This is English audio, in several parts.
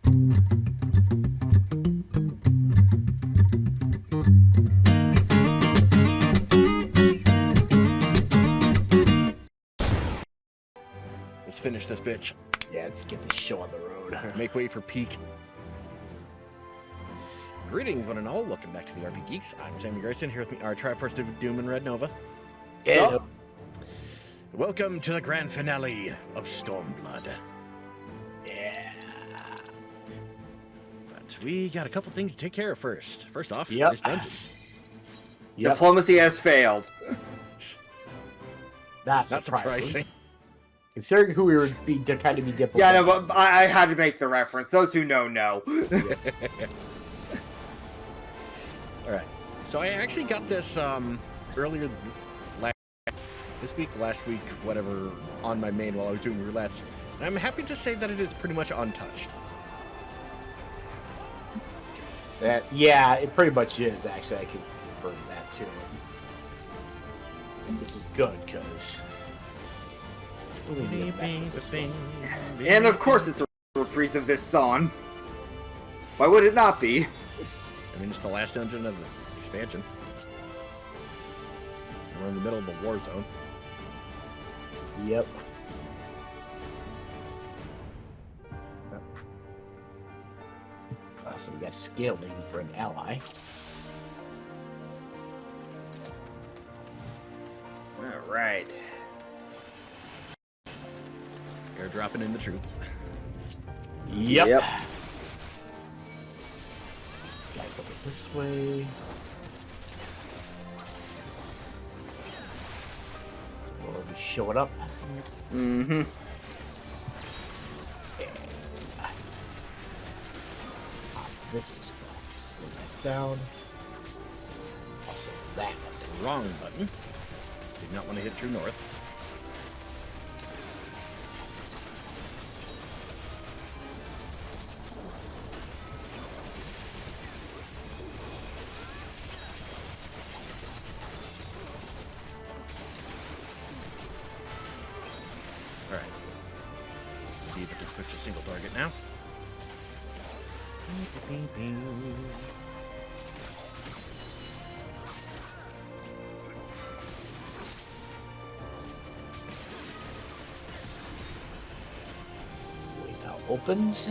Let's finish this bitch. Yeah, let's get this show on the road. Make way for peak. Greetings, one and all. Welcome back to the RP Geeks. I'm Sammy Grayson, here with me, our Triforce of Doom and Red Nova. Yeah. Welcome to the grand finale of Stormblood. Yeah. But we got a couple things to take care of first. First off, Yep. this dungeon. Yep. Diplomacy has failed. Not surprising. Considering who we were being kind of be diplomatic. Yeah, no, but I had to make the reference. Those who know. Alright, so I actually got this earlier last week, whatever, on my main while I was doing roulettes. And I'm happy to say that it is pretty much untouched. Yeah, it pretty much is, actually. I can confirm that, too. Which is good, because... And of course it's a reprise of this song. Why would it not be? I mean, it's the last dungeon of the expansion. We're in the middle of a war zone. Yep. So we got scaling for an ally. Alright. Airdropping in the troops. Yep. Yep. Guys over this way. We'll be showing up. Mm-hmm. This is going to slow that down. Also, that. Wrong button. Did not want to hit true north. Alright. See if I can push a single target now. Way now opens.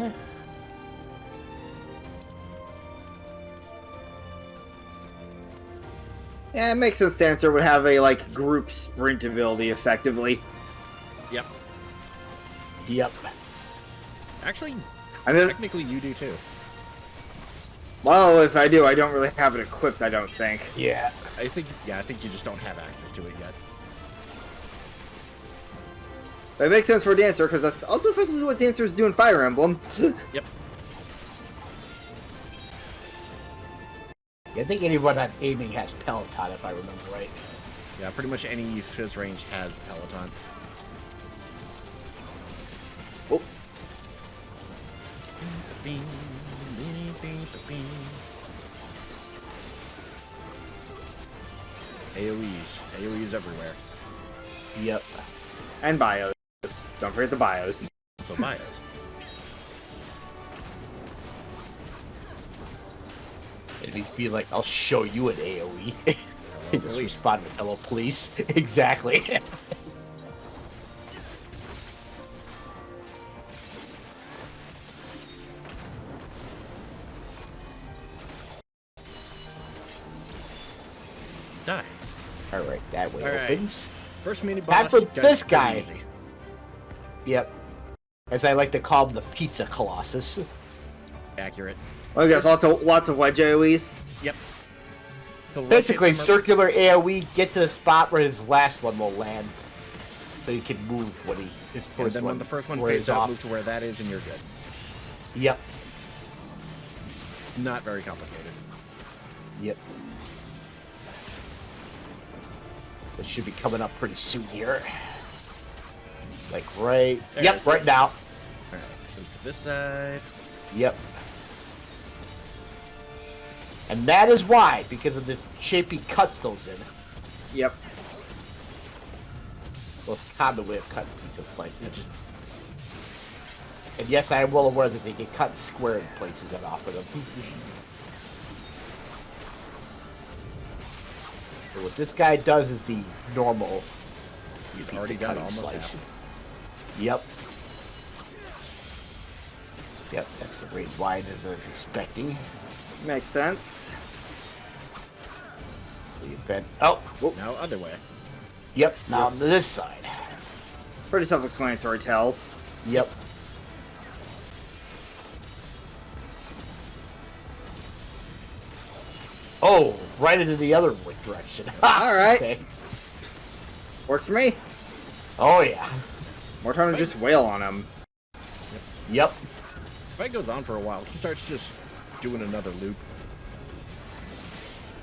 Yeah, it makes sense Dancer would have a, group sprint ability, effectively. Yep. Yep. Actually, I mean, technically you do too. well, if I do, I don't really have it equipped, I don't think. Yeah. I think you just don't have access to it yet. But it makes sense for Dancer, because that's also effectively what Dancers do in Fire Emblem. Yep. I think anyone that aiming has Peloton, if I remember right. Yeah, pretty much any fizz range has Peloton. Oh. AoEs everywhere. Yep. And bios. Don't forget the bios. So bios. It'd be like, I'll show you an AoE. Just Police. respond with hello police. Exactly. Die. Alright, that way Alright. opens. First mini Time boss. for got this pretty guy. easy. Yep. As I like to call him, the Pizza Colossus. Accurate. Well, there's lots of wedge AoEs. Yep. He'll rotate Basically, them circular AoE, get to the spot where his last one will land. So you can move when his And first then one when the first one wears fades out, off. move to where that is, and you're good. Yep. Not very complicated. Yep. It should be coming up pretty soon here. Like right... There it yep, is. right now. Alright, so to this side. Yep. And that is why, because of the shape he cuts those in. Yep. Well, it's kind of the way of cutting pizza slices. Just And yes, I am well aware that they get cut square in places that offer them. So what this guy does is the normal. He's already done almost slice. half. Yep. Yep, that's the rate wide as I was expecting. Makes sense. The event. Oh, Now other way. yep. Now on this side. Pretty self-explanatory, Tells. Yep. Oh, right into the other direction. All right. Okay. Works for me. Oh yeah. More time to just wail on him. Yep. If fight goes on for a while, he starts just doing another loop.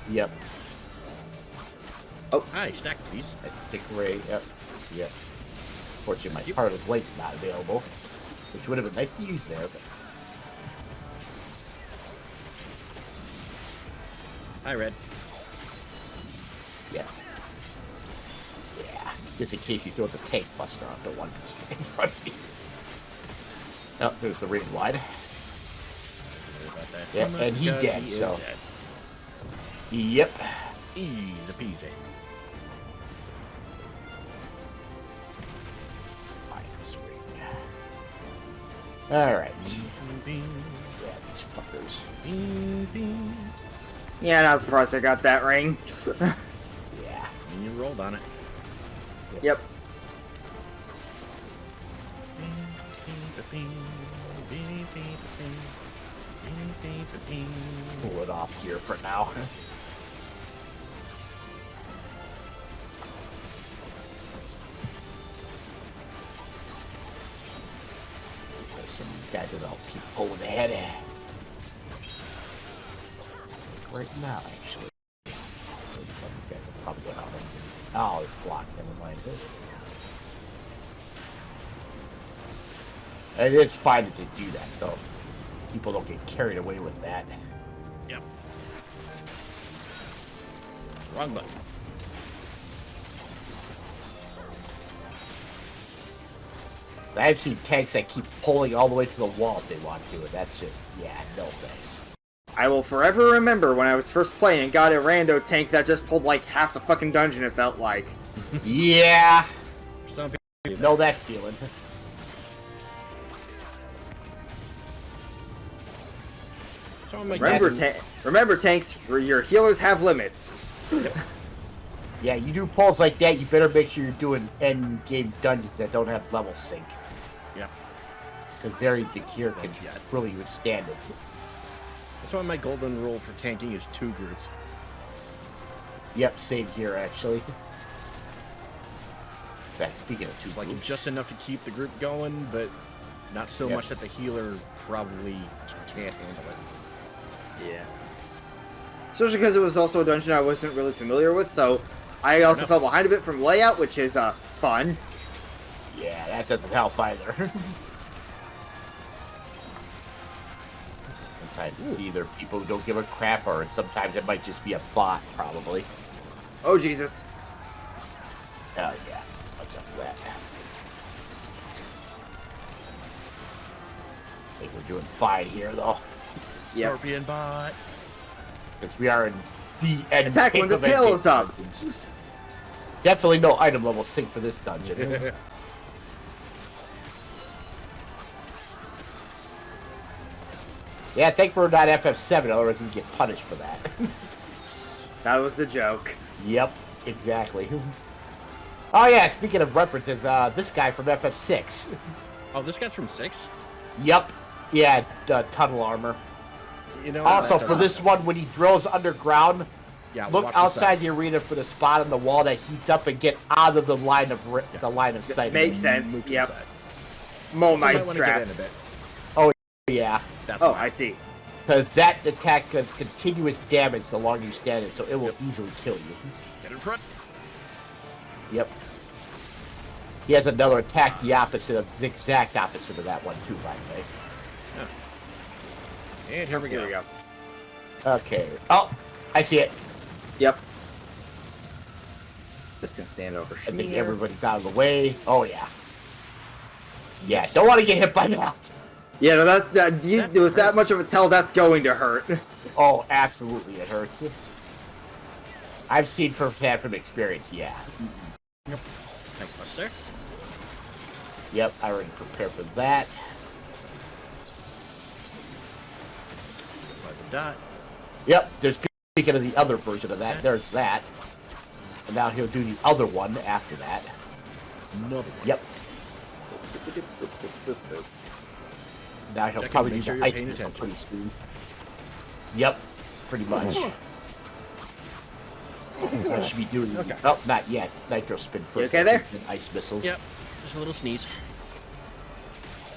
Yep. Hi, stack please. I think Ray. Yep. Yep. Fortunately, my part of the blade's not available, which would have been nice to use there. But... Hi, Red. Yeah. Yeah. Just in case he throws a tank buster onto one in front of me. Oh, there's the ring wide. Sorry about that. Yep, Too much and he because dead, is so. dead. Yep. Easy peasy. Minus ring. Alright. Bing, Yeah, these fuckers. bing, bing. Yeah, not surprised I got that ring. Yeah. And you rolled on it. Yep. Pull it off here for now. Some of these guys will help keep pulling ahead. Right now, actually. These guys are probably going out. Oh, it's blocked. Never mind. It is fine that they do that, so people don't get carried away with that. Yep. Wrong button. I've seen tanks that keep pulling all the way to the wall if they want to, and that's just, yeah, no thanks. I will forever remember when I was first playing and got a rando tank that just pulled like half the fucking dungeon, it felt like. Yeah, Some people know that feeling. Remember, tanks, your healers have limits. Yeah, you do pulls like that, you better make sure you're doing end game dungeons that don't have level sync. Yep. Because there the cure can really withstand it. That's why my golden rule for tanking is 2 groups. Yep, same here actually. In fact, speaking of two It's like groups, just enough to keep the group going, but not so much that the healer probably can't handle it. Yeah. Especially because it was also a dungeon I wasn't really familiar with, so I also fell behind a bit from layout, which is fun. yeah, that doesn't help either. Sometimes it's either people who don't give a crap, or sometimes it might just be a bot, probably. Oh, Jesus. Oh, yeah. Watch out for that. I think we're doing fine here, though. Yep. Scorpion bot. Because we are in the end. Attack when the tail is up. Definitely no item level sync for this dungeon. Yeah, thank we're not FF7, otherwise we get punished for that. That was the joke. Yep, exactly. Oh yeah, speaking of references, this guy from FF6. Oh, this guy's from 6? Yep. Yeah, tunnel armor. You know, Also, that for this one, when he drills underground, yeah, look watch outside sides. the arena for the spot on the wall that heats up and get out of the line of sight. Makes sense. Move to the Yep. side. Mole So you Knight might wanna get in a strats. bit. Yeah, That's Oh, why. I see. because that attack does continuous damage the longer you stand it, so it will easily kill you. Get in front. Yep. He has another attack the exact opposite of that one too, by the way. And here we go. Here we go. Okay. Oh, I see it. Yep. Just gonna stand over I think here. everybody's out of the way. Oh, yeah. Yeah, don't want to get hit by that. Yeah, no, with that much of a tell, that's going to hurt. Oh, absolutely, it hurts. I've seen firsthand from experience, yeah. Yep. Tank Buster. Yep, I already prepared for that. By the dot. Yep, there's speaking of the other version of that, there's that. And now he'll do the other one after that. Another one. Yep. Now he'll Checking probably to do make sure the you're ice paying missile attention. pretty soon. Yep, pretty much. I should be doing. Okay. Oh, not yet. Nitro spin first. You okay there? Then ice missiles. Yep. Just a little sneeze.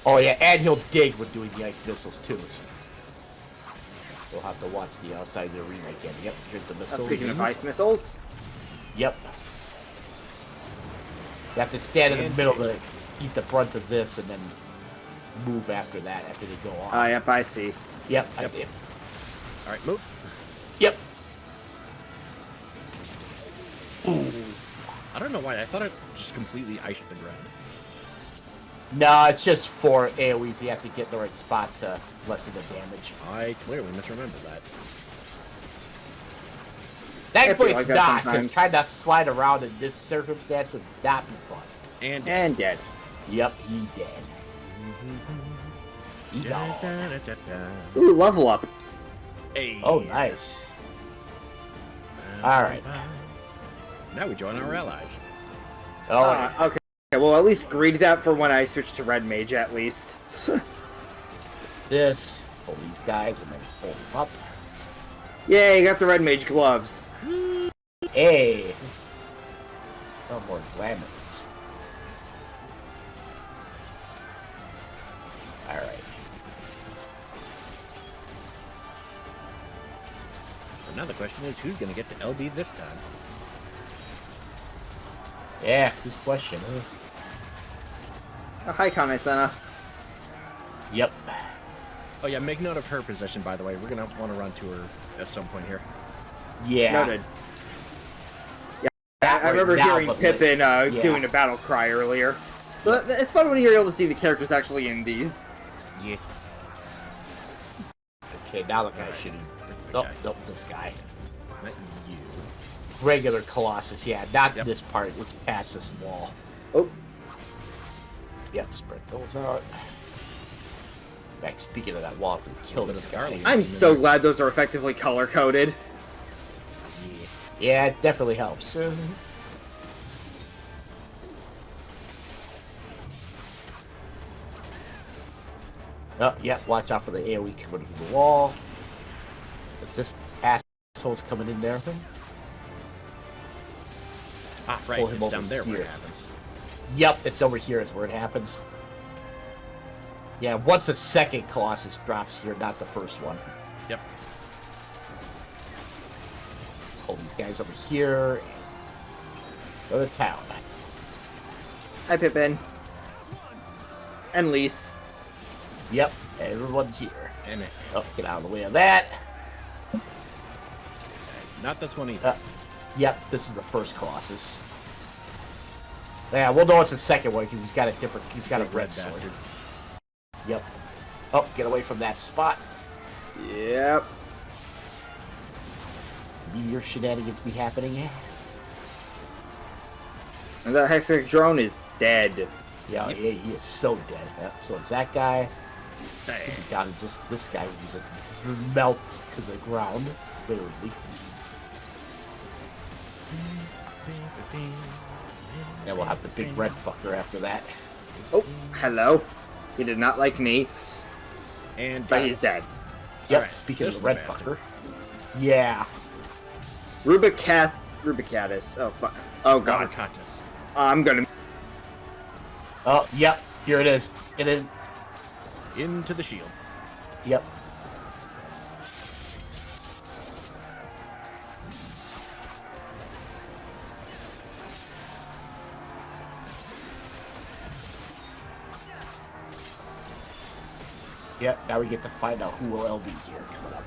Oh yeah, and he'll dig when doing the ice missiles too. We'll have to watch the outside of the arena again. Yep, here's the missiles. Speaking of ice missiles. Yep. You have to stand in the middle to eat the brunt of this, and then move after that after they go off. Yep, I see. Yep, I did. All right, move. Yep. I don't know why. I thought it just completely iced the ground. No, it's just for AoEs. You have to get in the right spot to lessen the damage. I clearly misremembered that. Thankfully, like it's that not, because sometimes. trying to slide around in this circumstance would not be fun. And dead. Yep, he dead. He Da, gone. da, da, da, da. Ooh, level up. Hey. Oh, nice. All right. Now we join our allies. Oh, Okay. Well, at least greet that for when I switch to Red Mage, at least. this. Pull these guys and then pull them up. Yay, you got the Red Mage gloves. Hey. Oh, more glamorous. All right. So now the question is, who's going to get to LB this time? Yeah, good question. Oh, hi, Kane-sama. Yep. Oh yeah, make note of her position, by the way. We're going to want to run to her at some point here. Yeah. Noted. Yeah, That I right remember now, hearing but Pippin yeah. doing a battle cry earlier. So it's fun when you're able to see the characters actually in these. Yeah. Okay, now the guy should. The Oh, guy. nope, this guy. Not you. Regular Colossus, yeah, not Yep. this part. Let's pass this wall. Oh, Yep, spread those out. In fact, speaking of that wall, if we kill Bit this of guy. garlic. I'm so glad those are effectively color-coded. Yeah, it definitely helps. Oh, yeah, watch out for the AoE coming from the wall. Is this asshole's coming in there? Ah, right. Pull him It's over down there where here. it happens. Yep, it's over here is where it happens. Yeah, once the second Colossus drops here, not the first one. Yep. Pull these guys over here. Go to town. Hi, Pippin. And Lise. Yep, everyone's here. And Oh, get out of the way of that. not this one either. Yep, this is the first Colossus. Yeah, we'll know it's the second one because he's got a different. He's got a Big red red sword. bastard. Yep. Oh, get away from that spot. Yep. Meteor shenanigans be happening. And that Hexagon drone is dead. Yeah, yeah, he is so dead. Yep. So it's that guy. Dang. Down to just this guy who just melt to the ground, literally. And we'll have the big red fucker after that. Oh, hello. He did not like me, And but he's dead. Yep, Alright, speaking of this the red bastard. fucker. Yeah. Rubicatus. Oh, fuck. Oh, God. Garcatus. I'm gonna... Oh, yep, here it is. It is. Into the shield. Yep. Yep, now we get to find out who will LB here coming up.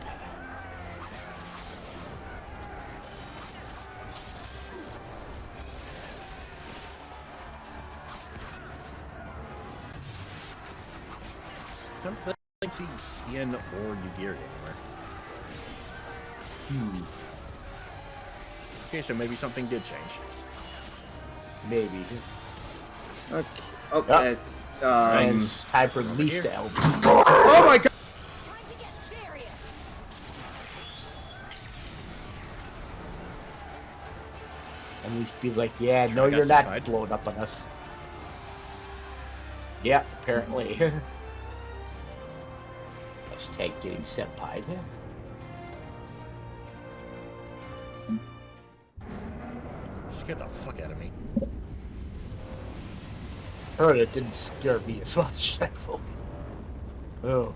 don't see Ian or Yugiri anywhere. Okay, so maybe something did change. Maybe. Okay. Oh, Yep. it's, And it's time for Lisa to LB. Oh my god! And he's be like, yeah, Sure, no, I got you're not senpai. blowing up on us. Yeah, apparently. Hashtag getting senpai. Scared the fuck out of me. Heard it didn't scare me as much, thankfully. Oh.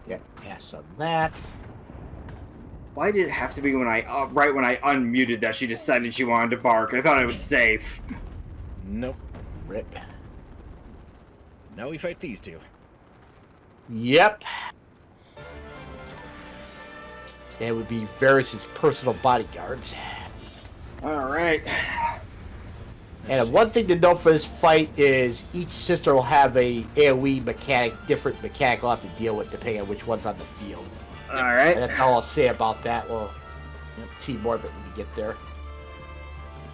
Yeah, pass on that. Why did it have to be when right when I unmuted that she decided she wanted to bark? I thought it was safe. Nope. Rip. Now we fight these two. Yep. That would be Varys' personal bodyguards. Alright. And one thing to note for this fight is each sister will have a AoE different mechanic we'll have to deal with depending on which one's on the field. Alright. And that's all I'll say about that. We'll see more of it when we get there.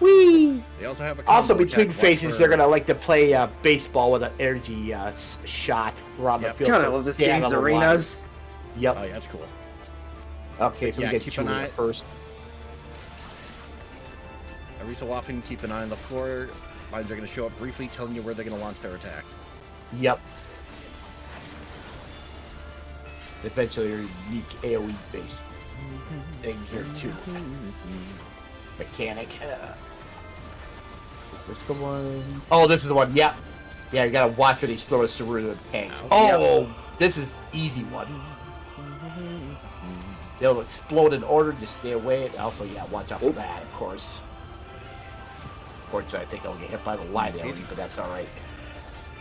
Whee! They also have a Also, combo between attack, phases, for- they're gonna like to play baseball with an energy shot around Yep. the field. God, I so love this stand game's on the line. arenas. Yep. Oh yeah, that's cool. Okay, so Yeah, we get keep two an in eye- the first. Every so often, keep an eye on the floor. Lines are going to show up briefly, telling you where they're going to launch their attacks. Yep. Eventually, your unique AoE based thing here too. Mechanic. Is this the one? Oh, this is the one. Yep. Yeah, you gotta watch for these throwing Cerulean tanks. Oh, this is easy one. They'll explode in order. Just stay away. Also, yeah, watch out for that, of course. Unfortunately, I think I'll get hit by the light LED, but that's all right.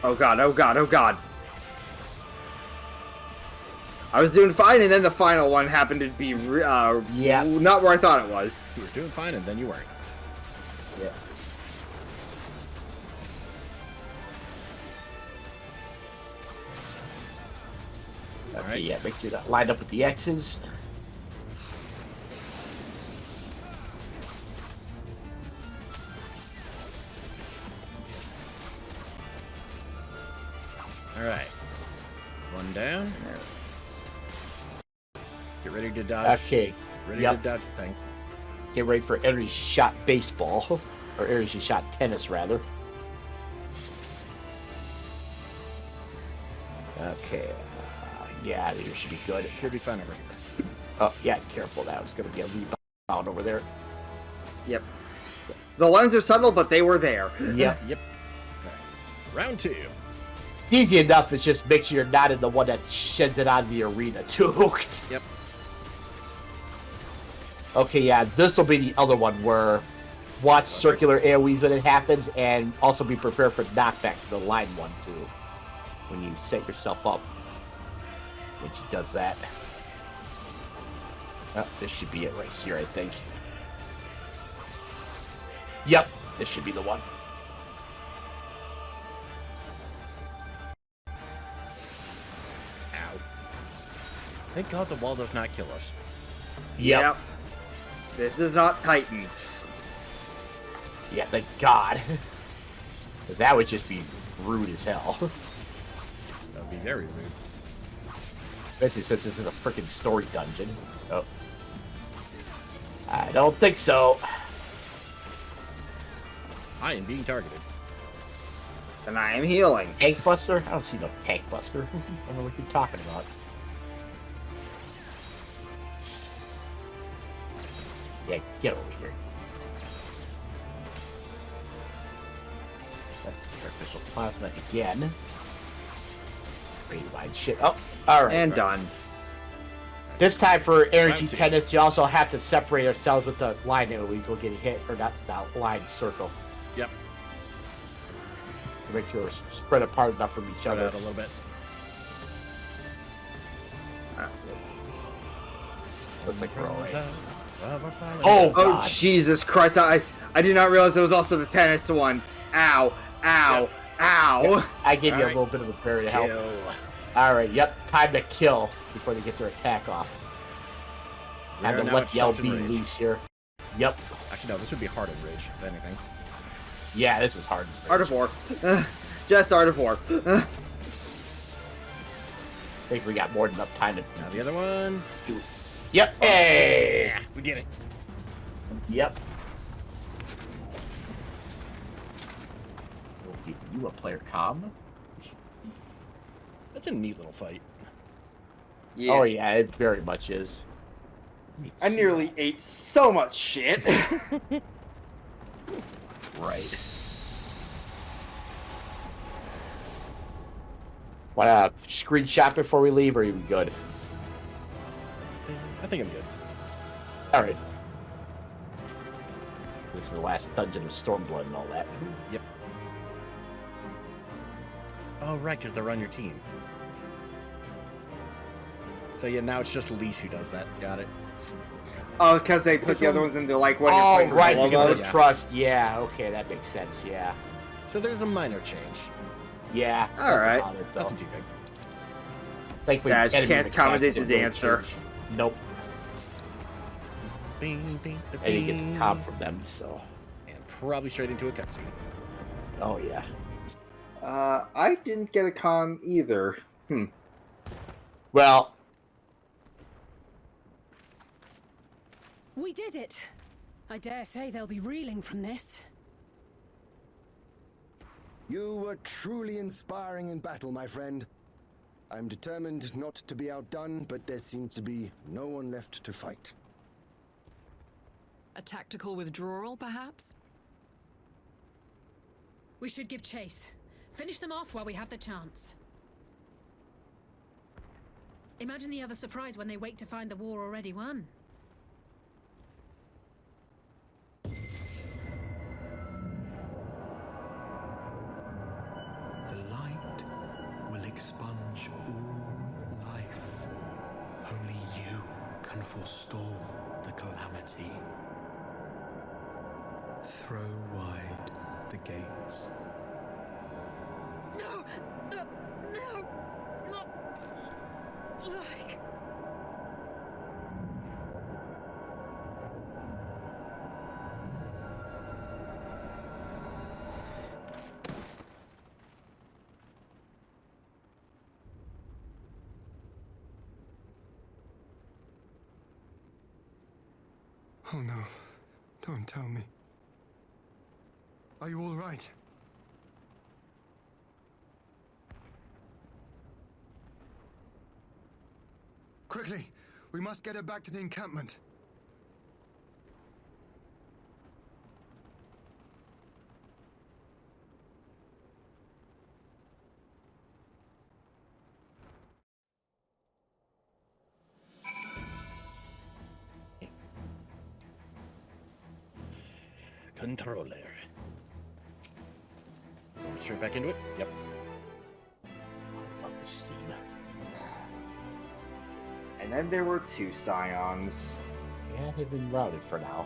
Oh god, oh god, oh god. I was doing fine, and then the final one happened to be, Yeah. not where I thought it was. You were doing fine, and then you weren't. Yeah. Okay, Alright. yeah, make sure that lined up with the X's. Alright. One down. Get ready to dodge. Okay, Ready yep. to dodge the thing. Get ready for energy shot baseball. Or energy shot tennis, rather. Okay. Yeah, there should be good. Should be fine over here. Oh, yeah, careful. That was going to be a rebound over there. Yep. The lines are subtle, but they were there. Yep. Yep. Alright. Round two. Easy enough. It's just make sure you're not in the one that sheds it on the arena, too. Yep. Okay, yeah, this will be the other one where watch circular AoEs when it happens, and also be prepared for knockback to the line one, too. When you set yourself up. When she does that. Oh, this should be it right here, I think. Yep, this should be the one. Ow. Thank God the wall does not kill us. Yep. This is not Titan. Yeah, thank God. 'Cause that would just be rude as hell. That would be very rude. Especially since this is a freaking story dungeon. Oh. I don't think so. I am being targeted. And I am healing. Tank Buster? I don't see no Tank Buster. I don't know what you're talking about. Yeah, get over here. That's artificial plasma again. Rewind shit. Oh, alright. And done. This time for energy Round two. tennis, you also have to separate ourselves with the line AoEs. We'll get hit, or not the line circle. Yep. To make sure we're spread apart enough from each Spread other. out a little bit. Looks like we're alright. Oh, Oh, Oh, God. Jesus Christ. I did not realize there was also the tennis one. Ow. Ow. Yep. Ow! I gave you a Alright. little bit of a parry to help. Kill. Alright, yep. Time to kill before they get their attack off. Time Yeah, to now let it's the soft LB and rage. loose here. Yep. Actually, no, this would be hard and rage, if anything. Yeah, this is hard. Art of War. Just Art of War. I think we got more than enough time to Now the other one. do. Yep. Hey. Yeah, we did it. Yep. We'll give you a player comm. That's a neat little fight. Yeah. Oh yeah, it very much is. I nearly ate so much shit. Right. Want to screenshot before we leave, or are you good? I think I'm good. All right. This is the last dungeon of Stormblood and all that. Yep. Oh, right, because they're on your team. So yeah, now it's just Elise who does that. Got it. Oh, because they put Which the other one? ones into like what Oh, your right, places because logo. of trust. Yeah, okay, that makes sense. Yeah. So there's a minor change. Yeah. All that's right. about it, though. Nothing too big. Thankfully, Sad, you enemy can't attacks accommodate the didn't really dancer. change. Nope. Bing, bing, I didn't get bing. the comp from them, so. And probably straight into a cutscene. Oh, yeah. I didn't get a comm either. Well, We did it! I dare say they'll be reeling from this. You were truly inspiring in battle, my friend. I'm determined not to be outdone, but there seems to be no one left to fight. A tactical withdrawal, perhaps? We should give chase. Finish them off while we have the chance. Imagine the other surprise when they wake to find the war already won. The light will expunge all life. Only you can forestall the calamity. Throw wide the gates. No! No! No! Not like... Oh no, don't tell me. Are you all right? Quickly, we must get her back to the encampment. Controller. Straight back into it? Yep. love this scene. And then there were two scions. Yeah, they've been routed for now.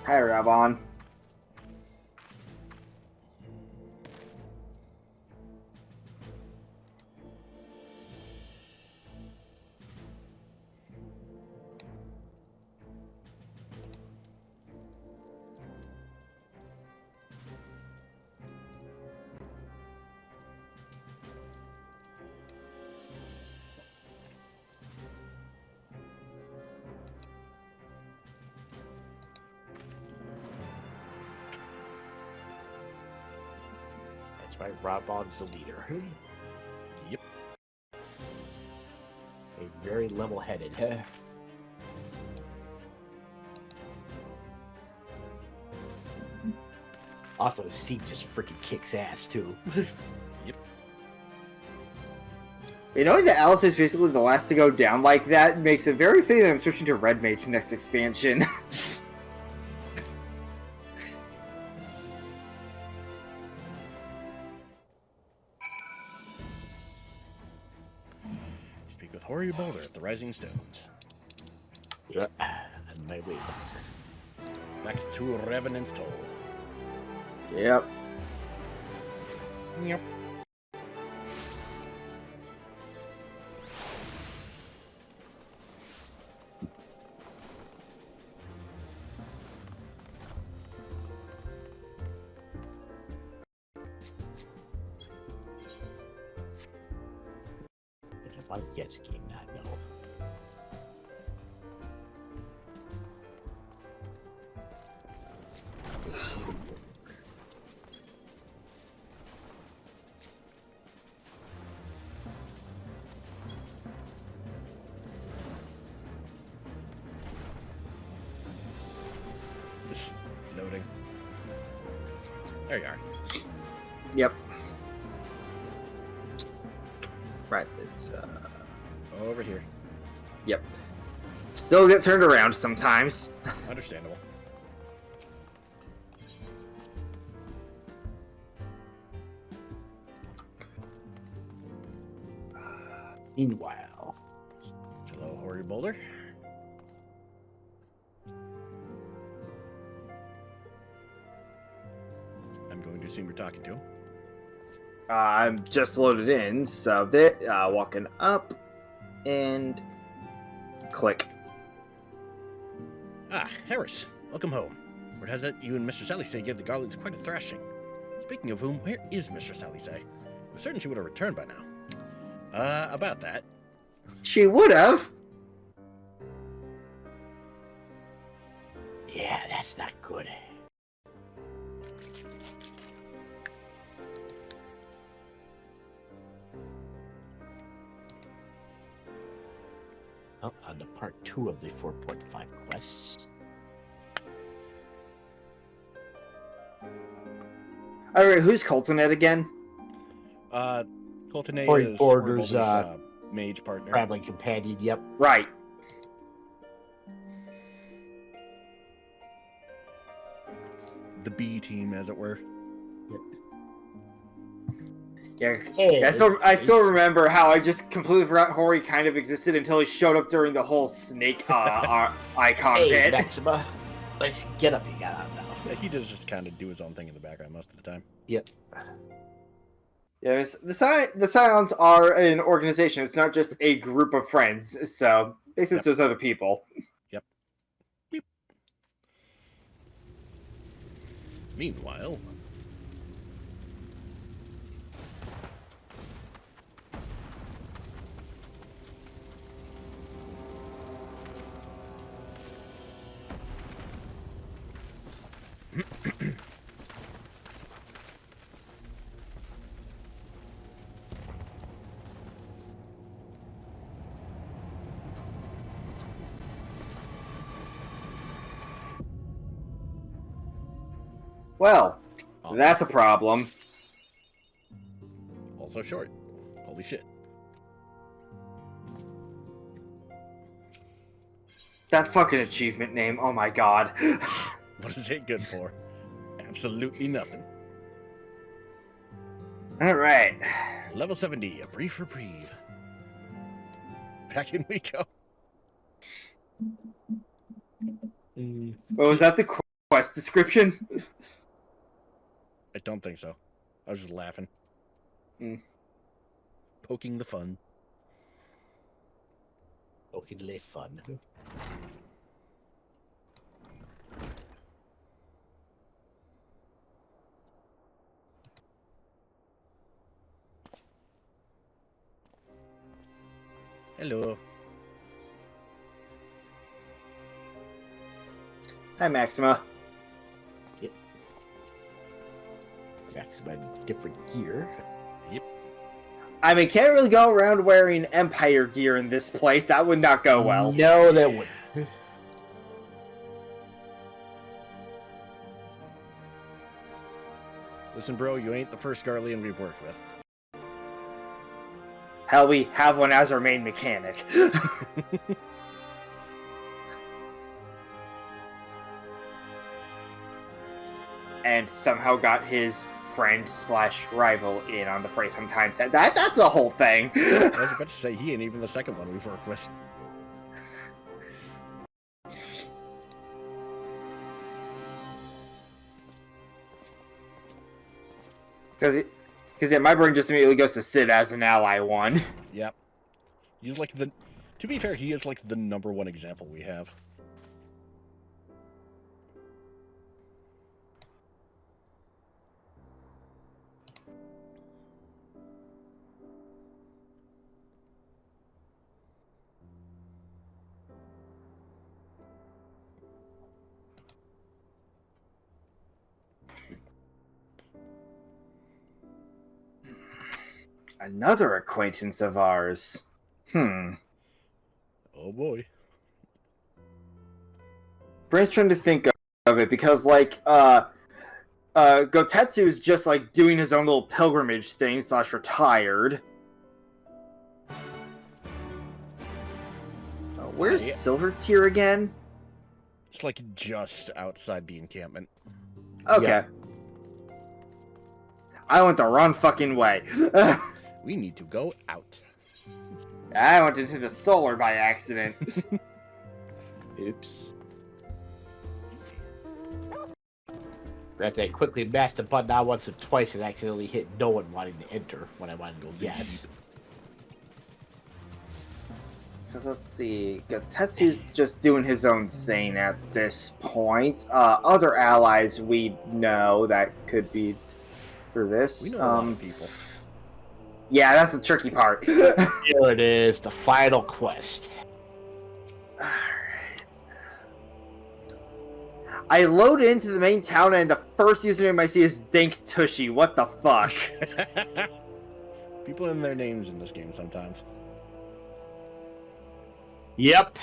Hi, Rabon. That's why Robon's the leader. Yep. A very level-headed. Also, the scene just freaking kicks ass too. Yep. You know that Alice is basically the last to go down like that makes it very fitting that I'm switching to Red Mage next expansion. Speak with Hoary Boulder at the Rising Stones. Yeah, on my way. Back to Revenant's Toll. Yep. Yep. About a guess game, not know. Just loading. There you are. Yep. Right, it's Over here. yep. Still get turned around sometimes. Understandable. Meanwhile, Hello, Hoary Boulder. I'm going to assume you're talking to him. I'm just loaded in, so there, walking up and click. Ah, Harris. Welcome home. Word has it you and Mr. Sallysay gave the Garlands quite a thrashing. Speaking of whom, where is Mr. Sallysay? I'm certain she would have returned by now. About that. She would have. yeah, that's not good. Well, on the part 2 of the 4.5 quests. Alright, who's Coltonet again? Coltonay Hoary is Boulder's, mage partner. Traveling companion, yep. Right. The B team, as it were. Yeah, Hey, I still remember how I just completely forgot Hori kind of existed until he showed up during the whole snake icon Hey, bit. Maxima. Let's get up, you got out now. Yeah, he does just kind of do his own thing in the background most of the time. Yep. Yes, the Scions are an organization. It's not just a group of friends. So, since there's other people. Yep. Beep. Meanwhile... Well, that's a problem. Also short. Holy shit. That fucking achievement name, oh my god. What is it good for? Absolutely nothing. Alright. Level 70, a brief reprieve. Back in we go. Well, was that the quest description? I don't think so. I was just laughing. Poking the fun. Okay, fun. Hello. Hi, Maxima. Yep. Maxima in different gear. Yep. I mean, can't really go around wearing Empire gear in this place. That would not go well. No, that wouldn't. Listen, bro, you ain't the first Garlean we've worked with. Hell, we have one as our main mechanic. and somehow got his friend slash rival in on the fray sometimes. That's the whole thing. I was about to say, he ain't even the second one we've worked with. Because yeah, my brain just immediately goes to Sid as an ally one. Yep. He's like the... To be fair, he is like the #1 example we have. Another acquaintance of ours. Oh boy. Brain's trying to think of it because, like, Gotetsu's just, like, doing his own little pilgrimage thing / retired. Where's Yeah. Silver Tier again? It's like just outside the encampment. Okay. Yeah. I went the wrong fucking way. We need to go out. I went into the solar by accident. Oops. Granted, I quickly mashed the button out once or twice and accidentally hit no one wanting to enter when I wanted to go yes. Because let's see, Tetsu's just doing his own thing at this point. Other allies we know that could be for this. We know a lot of people. Yeah, that's the tricky part. Here it is, the final quest. I load into the main town and the first username I see is Dank Tushy. What the fuck? People in their names in this game sometimes. Yep.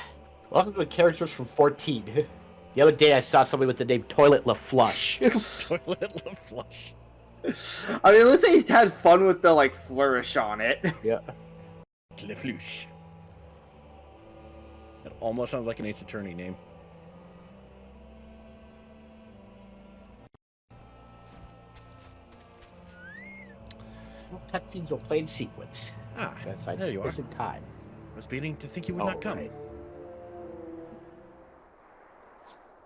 Welcome to the characters from 14. The other day I saw somebody with the name Toilet LaFlush. Toilet LaFlush. I mean, let's say he's had fun with the, like, flourish on it. Yeah. LaFlush. It almost sounds like an Ace Attorney name. Cutscenes will play in sequence. Ah, That's I there you are. in time. I was beginning to think you would not come. Right.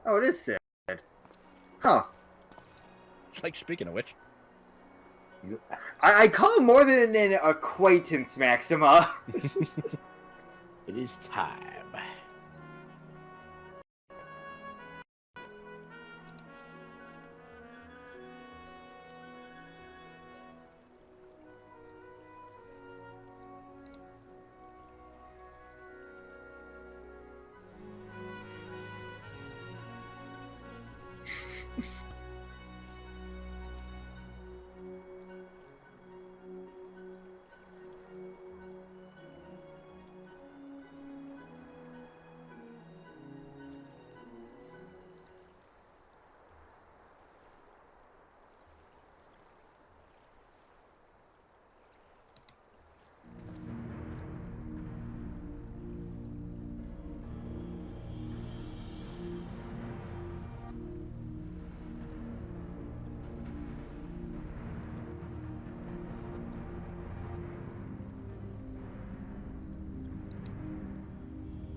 Oh, it is Sid. Huh. It's like, speaking of which, I call him more than an acquaintance, Maxima. It is time.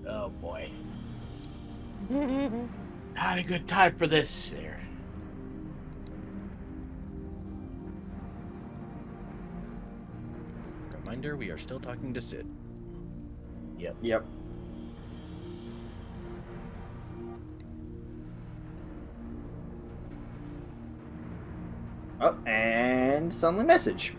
Oh boy. Not a good time for this there. reminder, we are still talking to Sid. Yep. Oh, and suddenly message.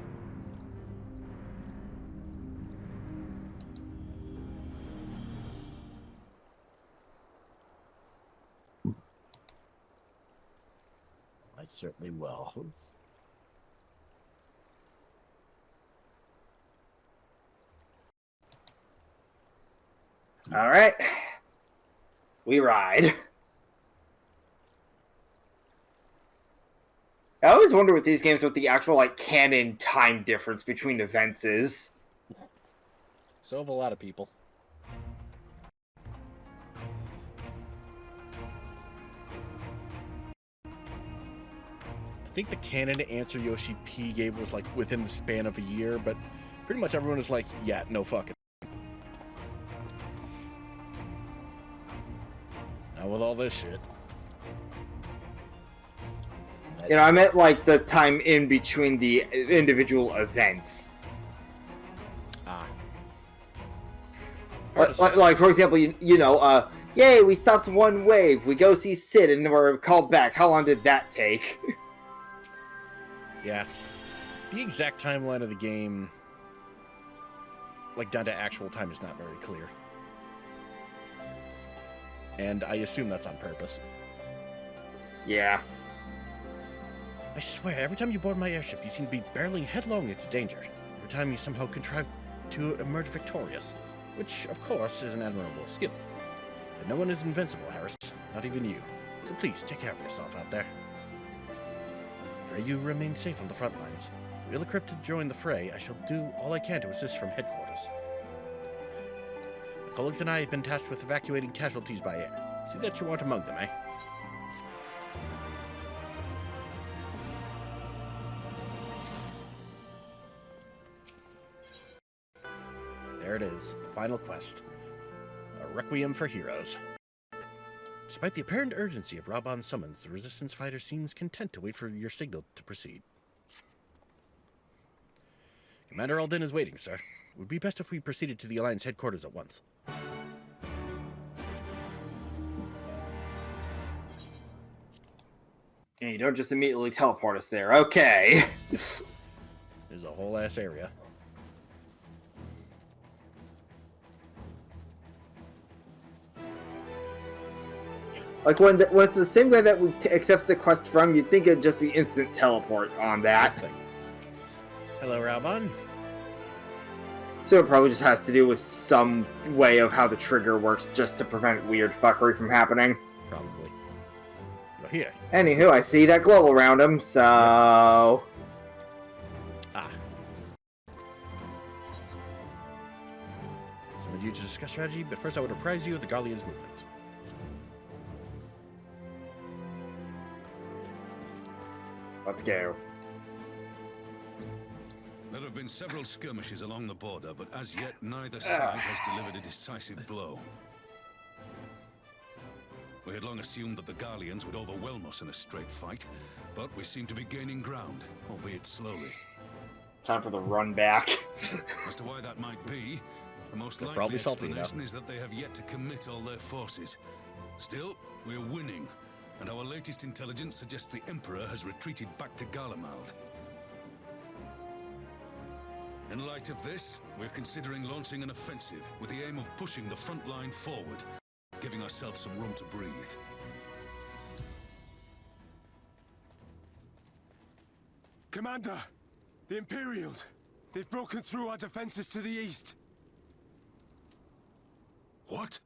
I certainly will. All right. We ride. I always wonder with these games what the actual like canon time difference between events is. So have a lot of people. think the canon answer Yoshi P gave was like within the span of a year, but pretty much everyone is like, yeah, no fucking. Now with all this shit. You know, I meant like the time in between the individual events. Ah. Like for example, you know, yay, we stopped one wave. We go see Sid, and we're called back. How long did that take? Yeah. The exact timeline of the game, like down to actual time, is not very clear. And I assume that's on purpose. Yeah. I swear, every time you board my airship, you seem to be barreling headlong into danger. Every time you somehow contrive to emerge victorious. Which, of course, is an admirable skill. But no one is invincible, Harris. Not even you. So please, take care of yourself out there. Pray you remain safe on the front lines. Ill-equipped to join the fray, I shall do all I can to assist from headquarters. My colleagues and I have been tasked with evacuating casualties by air. See that you aren't among them, eh? There it is, the final quest. A requiem for heroes. Despite the apparent urgency of Raban's summons, the Resistance fighter seems content to wait for your signal to proceed. Commander Alden is waiting, sir. It would be best if we proceeded to the Alliance headquarters at once. And you don't just immediately teleport us there. Okay. There's a whole ass area. Like when it's the same guy that we accept the quest from, you'd think it'd just be instant teleport on that. Hello, Raban. So it probably just has to do with some way of how the trigger works, just to prevent weird fuckery from happening. Probably. You're here. Anywho, I see that glow around him, so... Ah. Summoned you to discuss strategy, but first I would apprise you of the Garlean's movements. Let's go. There have been several skirmishes along the border, but as yet neither side has delivered a decisive blow. We had long assumed that the Garleans would overwhelm us in a straight fight, but we seem to be gaining ground, albeit slowly. Time for the run back. As to why that might be, the most They're likely probably salty explanation now. is that they have yet to commit all their forces. Still, we're winning, and our latest intelligence suggests the Emperor has retreated back to Garlemald. In light of this, we're considering launching an offensive with the aim of pushing the front line forward, giving ourselves some room to breathe. Commander, the Imperials. They've broken through our defenses to the east. What?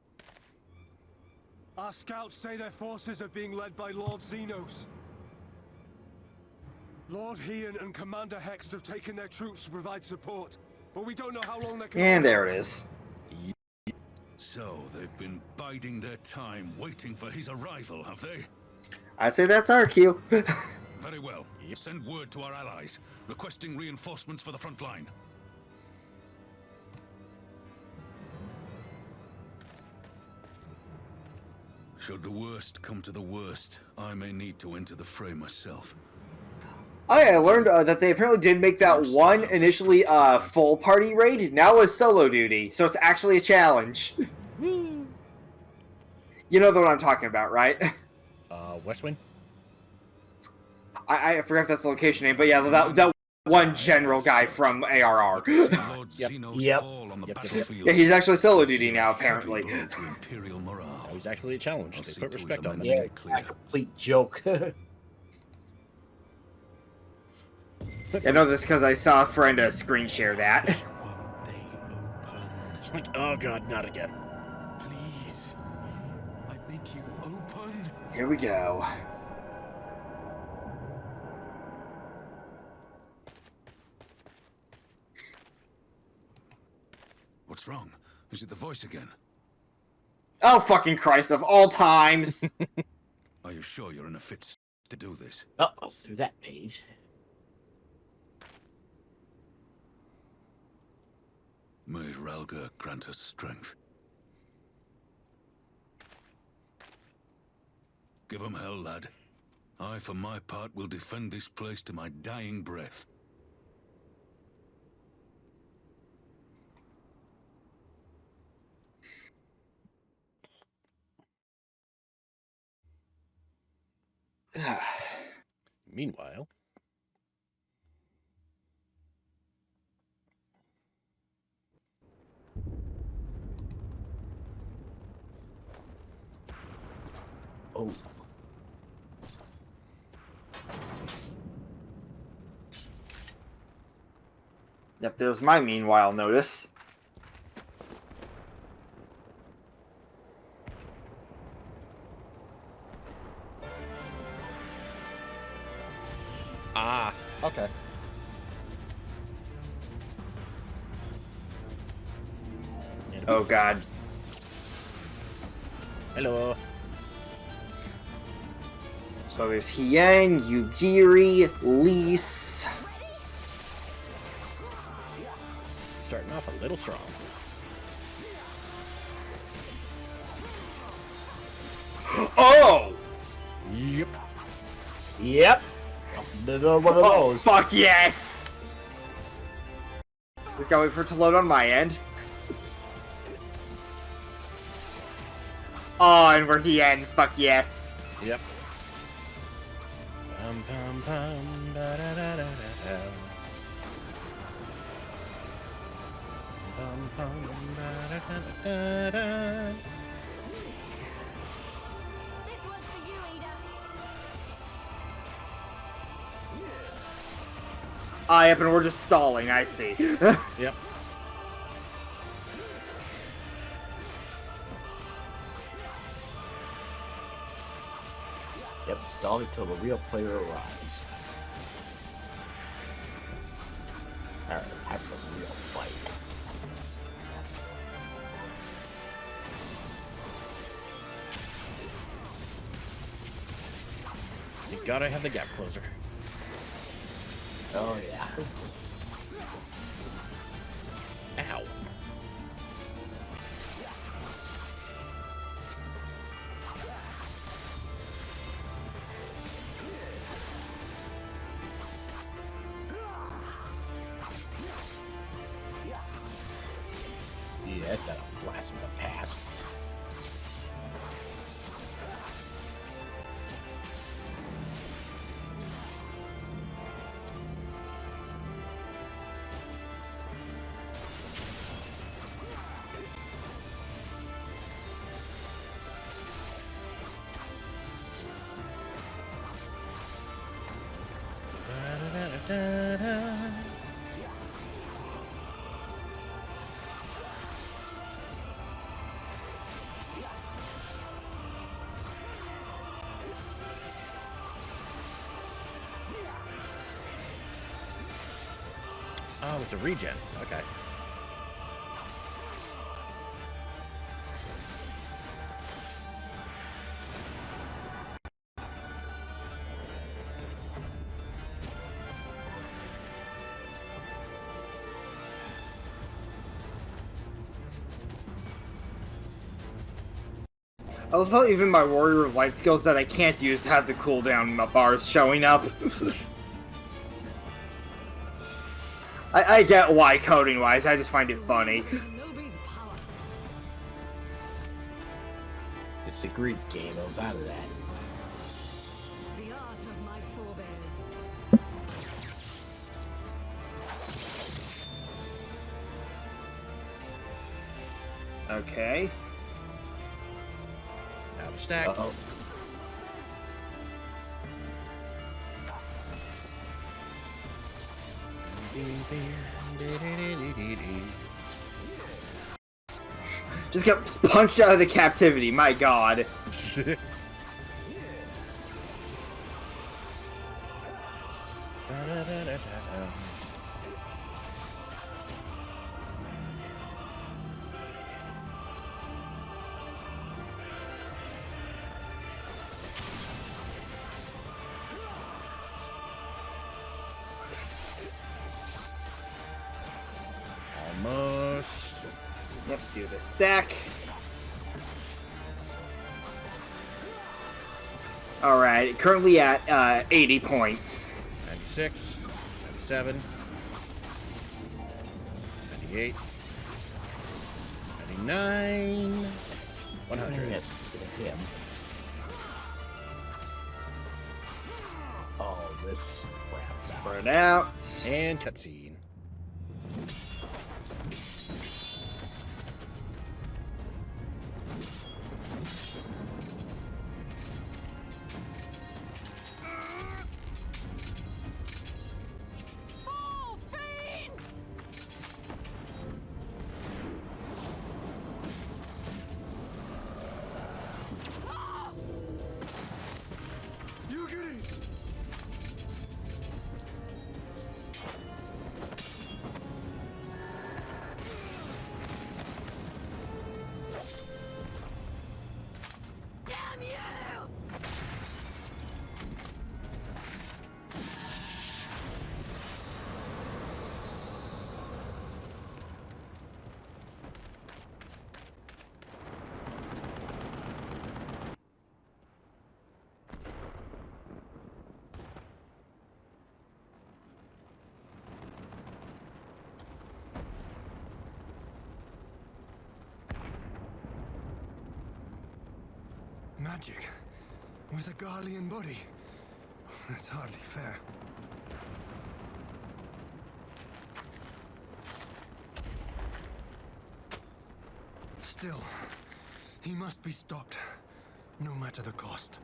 Our scouts say their forces are being led by Lord Xenos. Lord Heian and Commander Hext have taken their troops to provide support, but we don't know how long they can... And there it is. So, they've been biding their time, waiting for his arrival, have they? I'd say that's our cue. Very well. Send word to our allies, requesting reinforcements for the front line. Should the worst come to the worst, I may need to enter the fray myself. Oh yeah, I learned that they apparently did make that one initially full party raid. Now it's solo duty, so it's actually a challenge. You know the one I'm talking about, right? Westwind? I forgot if that's the location name, but yeah, that one general guy from ARR. Yep. Yeah, he's actually solo duty now, apparently. That was actually a challenge. They put respect on Yeah, this. a complete joke. I know this because I saw a friend screen share that. Won't they open? It's like, oh god, not again. Please, I bid you open. Here we go. What's wrong? Is it the voice again? Oh fucking Christ! Of all times. Are you sure you're in a fit to do this. Uh-oh, through that maze. May Ralga grant us strength. Give 'em hell, lad. I, for my part, will defend this place to my dying breath. Meanwhile, Oh. Yep, there's my meanwhile notice. ah, okay. Oh god. Hello. So there's Hien, Yugiri, Lise. Starting off a little strong. Oh! Yep. Yep. Another one of Oh, those. fuck yes! Just gotta wait for it to load on my end. Oh, and we're Hien. Fuck yes. Yep. Pum pum pum da da da da da. Pum pum da da da da da. Ah, yep, and we're just stalling, I see. Yep. Yep, stall until the real player arrives. Alright, have a real fight. You gotta have the gap closer. Oh yeah. Ow. Yeah, that's got a blast from the past. Da-da-da-da-da. Oh, with the regen. Okay. I love how even my Warrior of Light skills that I can't use have the cooldown bars showing up. I get why coding-wise, I just find it funny. It's the Greek game, I was out of that. The art of my forebears. Okay. Out of stack. Uh-oh. Just got punched out of the captivity, my god. a stack. Alright, currently at 80 points. 96, 97, 98, 99, 100. Yes, him. Oh, this crap. Spread out. And cutscene. You get it! Damn you! Magic. With a Garlean body. That's hardly fair. Still, he must be stopped, no matter the cost.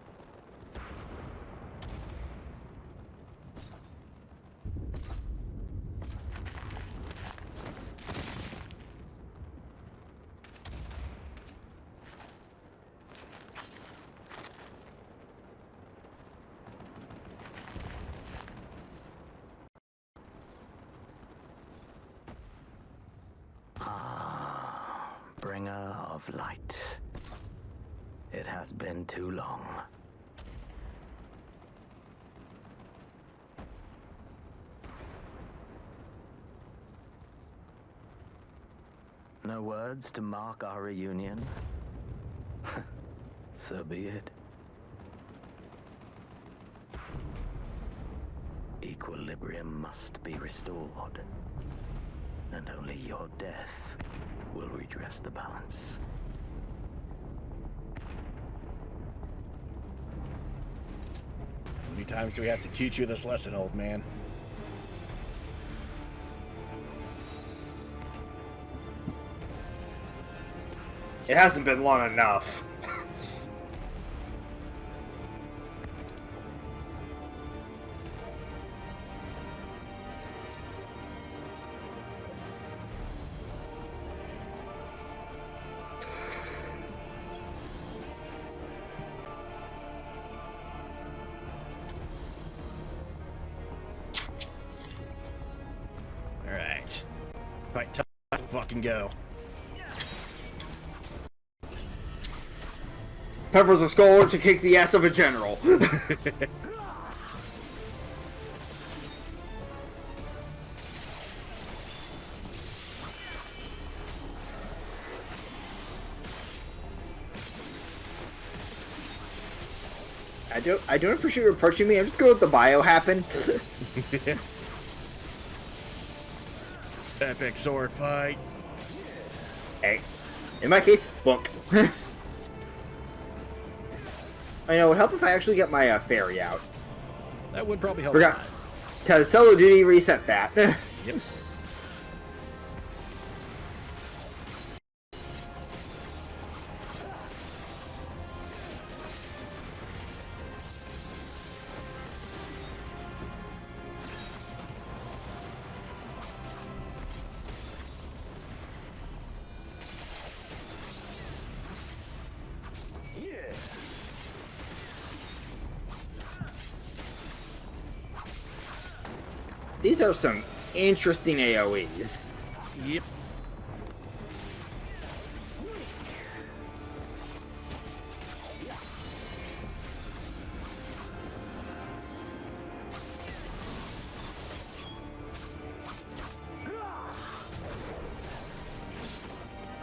Bringer of light. It has been too long. No words to mark our reunion? So be it. Equilibrium must be restored, and only your death will redress the balance. How many times do we have to teach you this lesson, old man? It hasn't been long enough. Alright. Right, time to fucking go. Time for the scholar to kick the ass of a general. I don't appreciate you approaching me. I'm just going to let the bio happen. Epic sword fight. Hey, in my case, book. I know, it would help if I actually get my fairy out. That would probably help. Forgot. Because solo duty reset that. Yep. These are some interesting AoEs. Yep.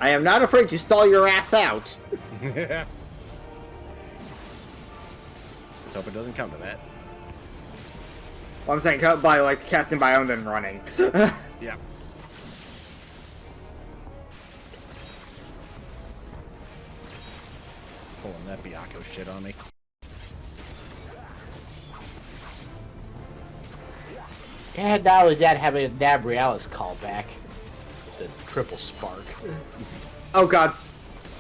I am not afraid to stall your ass out. Let's hope it doesn't come to that. Well, I'm saying cut by like casting by own then running. Yeah. Pulling that Biako shit on me. And not only that, having a Nabrialis call back. The triple spark. Oh god.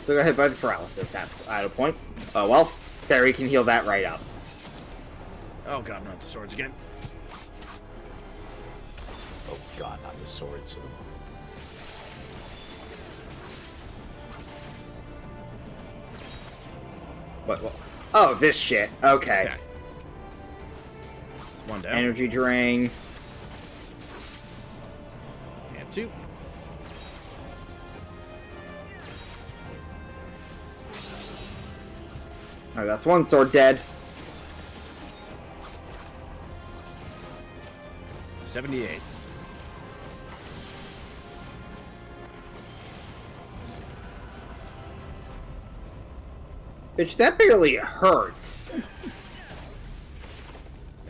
Still got hit by the paralysis at a point. Oh well. Fairy can heal that right up. Oh god, not the swords again. Oh god, not the swords. What? Oh, this shit. Okay. Okay. It's one down. Energy drain. And two. Oh, that's one sword dead. 78. Bitch, that barely hurts. Gonna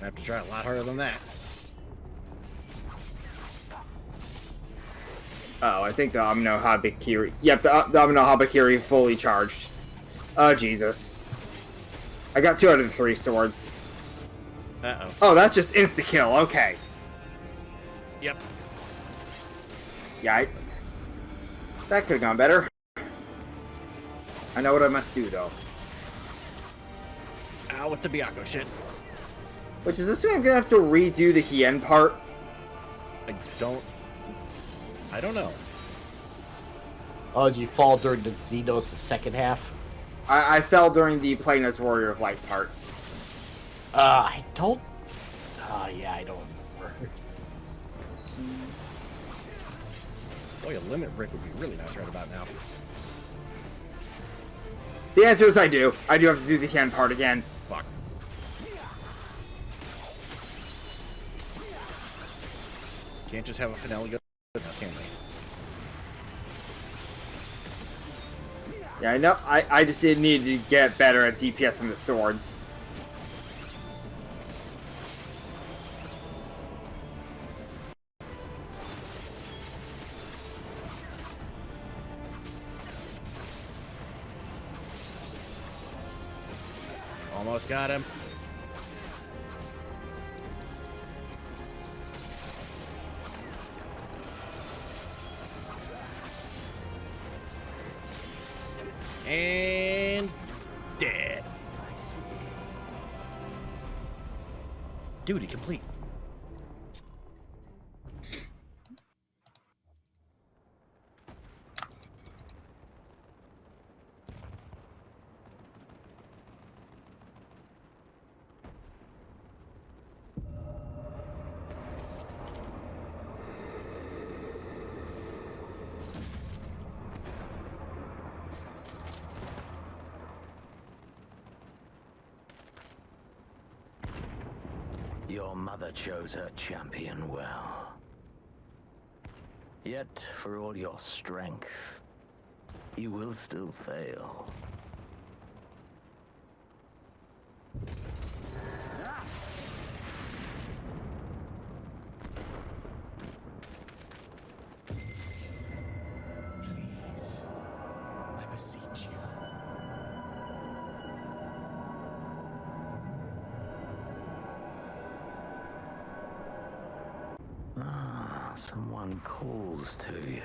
have to try a lot harder than that. Oh, I think the Amino Habakiri. Yep, the Amino Habakiri fully charged. Oh, Jesus. I got 2 out of the 3 swords. Uh-oh. Oh, that's just insta-kill. Okay. Yep. Yeah, that could have gone better. I know what I must do, though. Ow, with the Biako shit. Which does this mean I'm gonna have to redo the Hien part? I don't know. Oh, did you fall during the Xenos the second half? I fell during the playing as Warrior of Light part. I don't... Oh, yeah, I don't remember. Boy, a limit brick would be really nice right about now. The answer is I do. I do have to do the Hien part again. Fuck. Can't just have a finale go now, can we? Yeah, I know. I just did need to get better at DPS on the swords. Almost got him. And dead. Duty complete. Your mother chose her champion well. Yet, for all your strength, you will still fail. Please, I beseech you. Someone calls to you.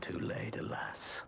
Too late, alas.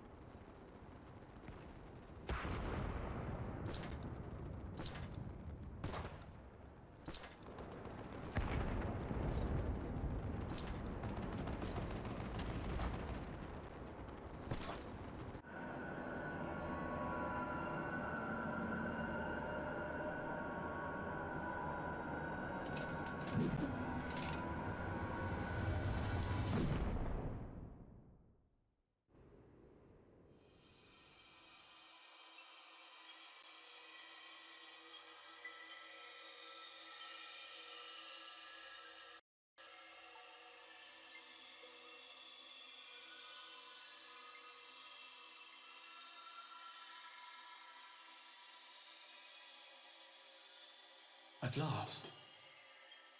At last,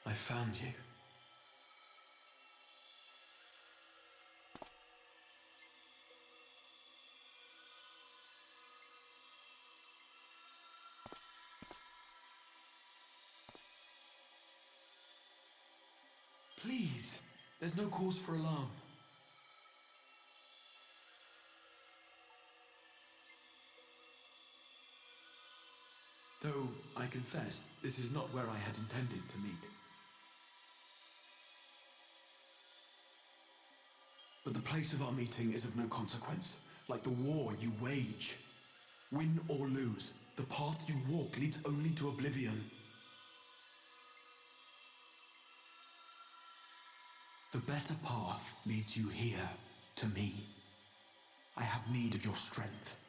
I found you. Please, there's no cause for alarm. Though, I confess, this is not where I had intended to meet. But the place of our meeting is of no consequence, like the war you wage. Win or lose, the path you walk leads only to oblivion. The better path leads you here, to me. I have need of your strength.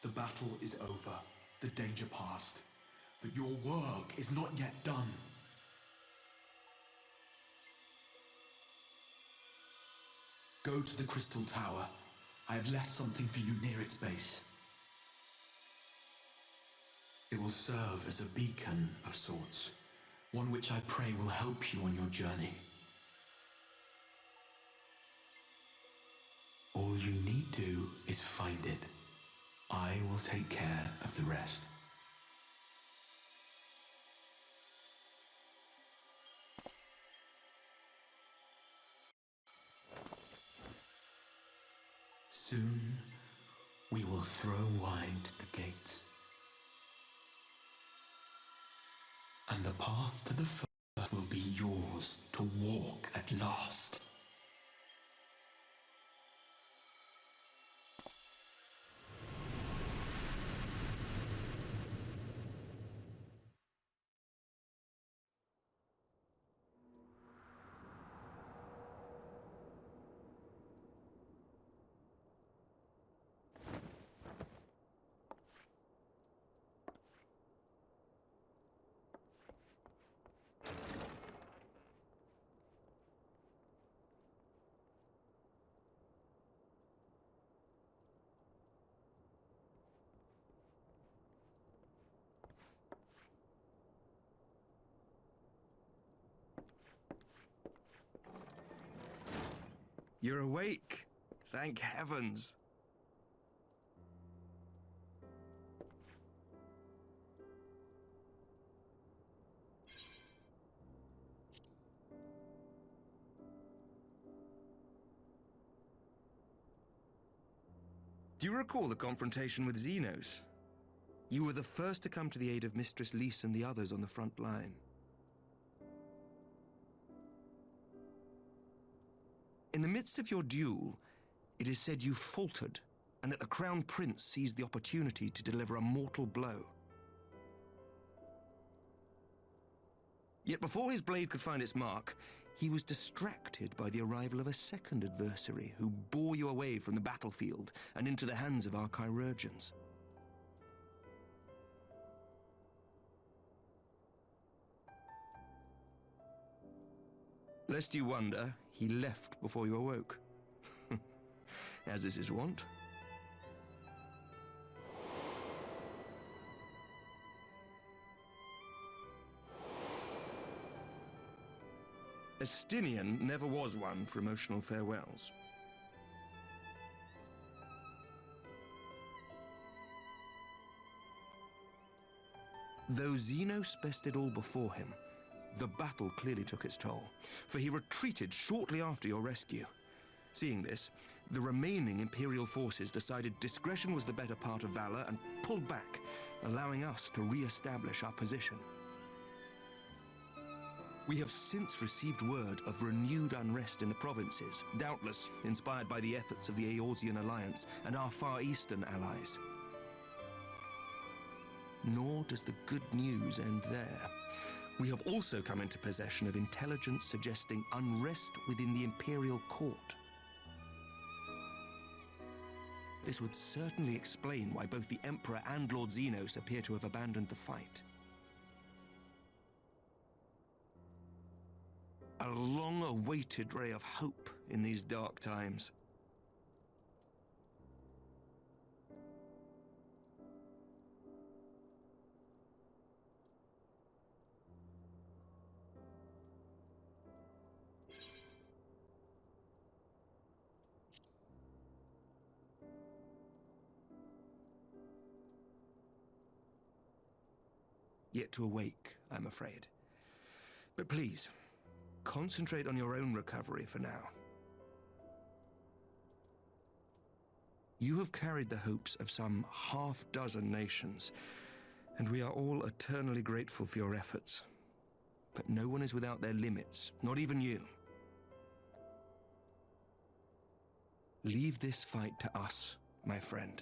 The battle is over, the danger past, but your work is not yet done. Go to the Crystal Tower. I have left something for you near its base. It will serve as a beacon of sorts, one which I pray will help you on your journey. All you need do is find it. I will take care of the rest. Soon, we will throw wide the gates. And the path to the first will be yours to walk at last. You're awake. Thank heavens. Do you recall the confrontation with Xenos? You were the first to come to the aid of Mistress Lys and the others on the front line. In the midst of your duel, it is said you faltered, and that the Crown Prince seized the opportunity to deliver a mortal blow. Yet before his blade could find its mark, he was distracted by the arrival of a second adversary who bore you away from the battlefield and into the hands of our chirurgeons. Lest you wonder, he left before you awoke. As is his wont. Estinian never was one for emotional farewells. Though Xenos bested all before him, the battle clearly took its toll, for he retreated shortly after your rescue. Seeing this, the remaining Imperial forces decided discretion was the better part of valor and pulled back, allowing us to re-establish our position. We have since received word of renewed unrest in the provinces, doubtless inspired by the efforts of the Eorzean Alliance and our Far Eastern allies. Nor does the good news end there. We have also come into possession of intelligence suggesting unrest within the Imperial Court. This would certainly explain why both the Emperor and Lord Xenos appear to have abandoned the fight. a long-awaited ray of hope in these dark times. Yet to awake, I'm afraid. But please, concentrate on your own recovery for now. You have carried the hopes of some half-dozen nations, and we are all eternally grateful for your efforts. But no one is without their limits, not even you. Leave this fight to us, my friend.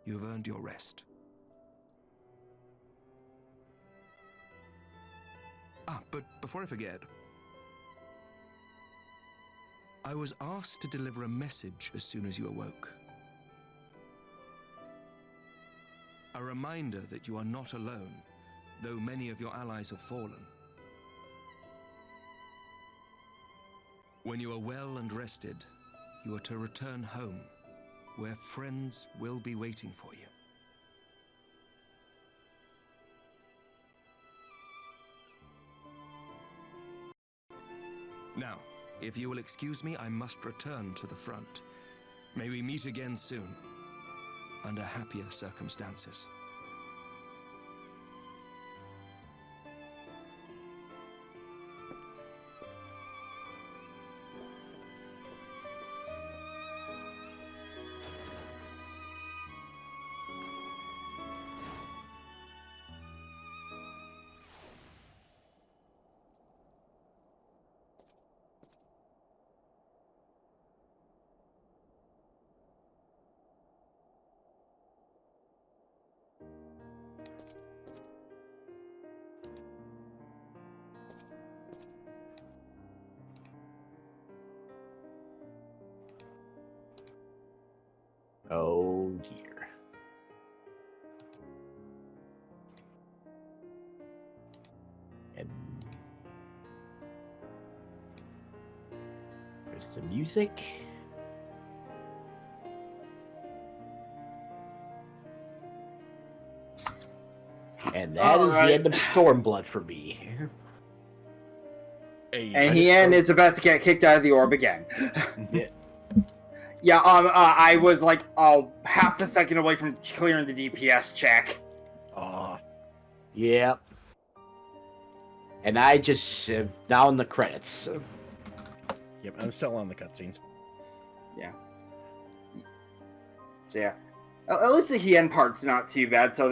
You have earned your rest. But before I forget, I was asked to deliver a message as soon as you awoke. A reminder that you are not alone, though many of your allies have fallen. When you are well and rested, you are to return home, where friends will be waiting for you. Now, if you will excuse me, I must return to the front. May we meet again soon, under happier circumstances. Oh dear. And there's the music. And that is the end of Stormblood for me. And Hien is about to get kicked out of the orb again. Yeah. Yeah, I was like, half a second away from clearing the DPS check. Yeah. And I just, now in the credits. Yep, I'm still on the cutscenes. Yeah. So yeah. At least the Hien part's not too bad, so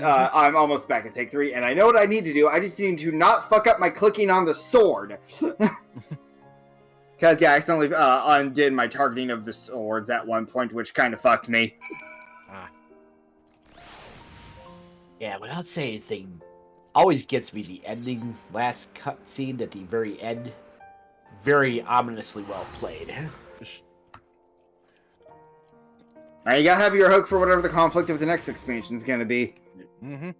I'm almost back at take 3, and I know what I need to do. I just need to not fuck up my clicking on the sword. Because, yeah, I accidentally undid my targeting of the swords at one point, which kind of fucked me. Yeah, without saying anything, always gets me the ending, last cutscene at the very end. Very ominously well played. Now, you gotta have your hook for whatever the conflict of the next expansion is gonna be. Mm-hmm.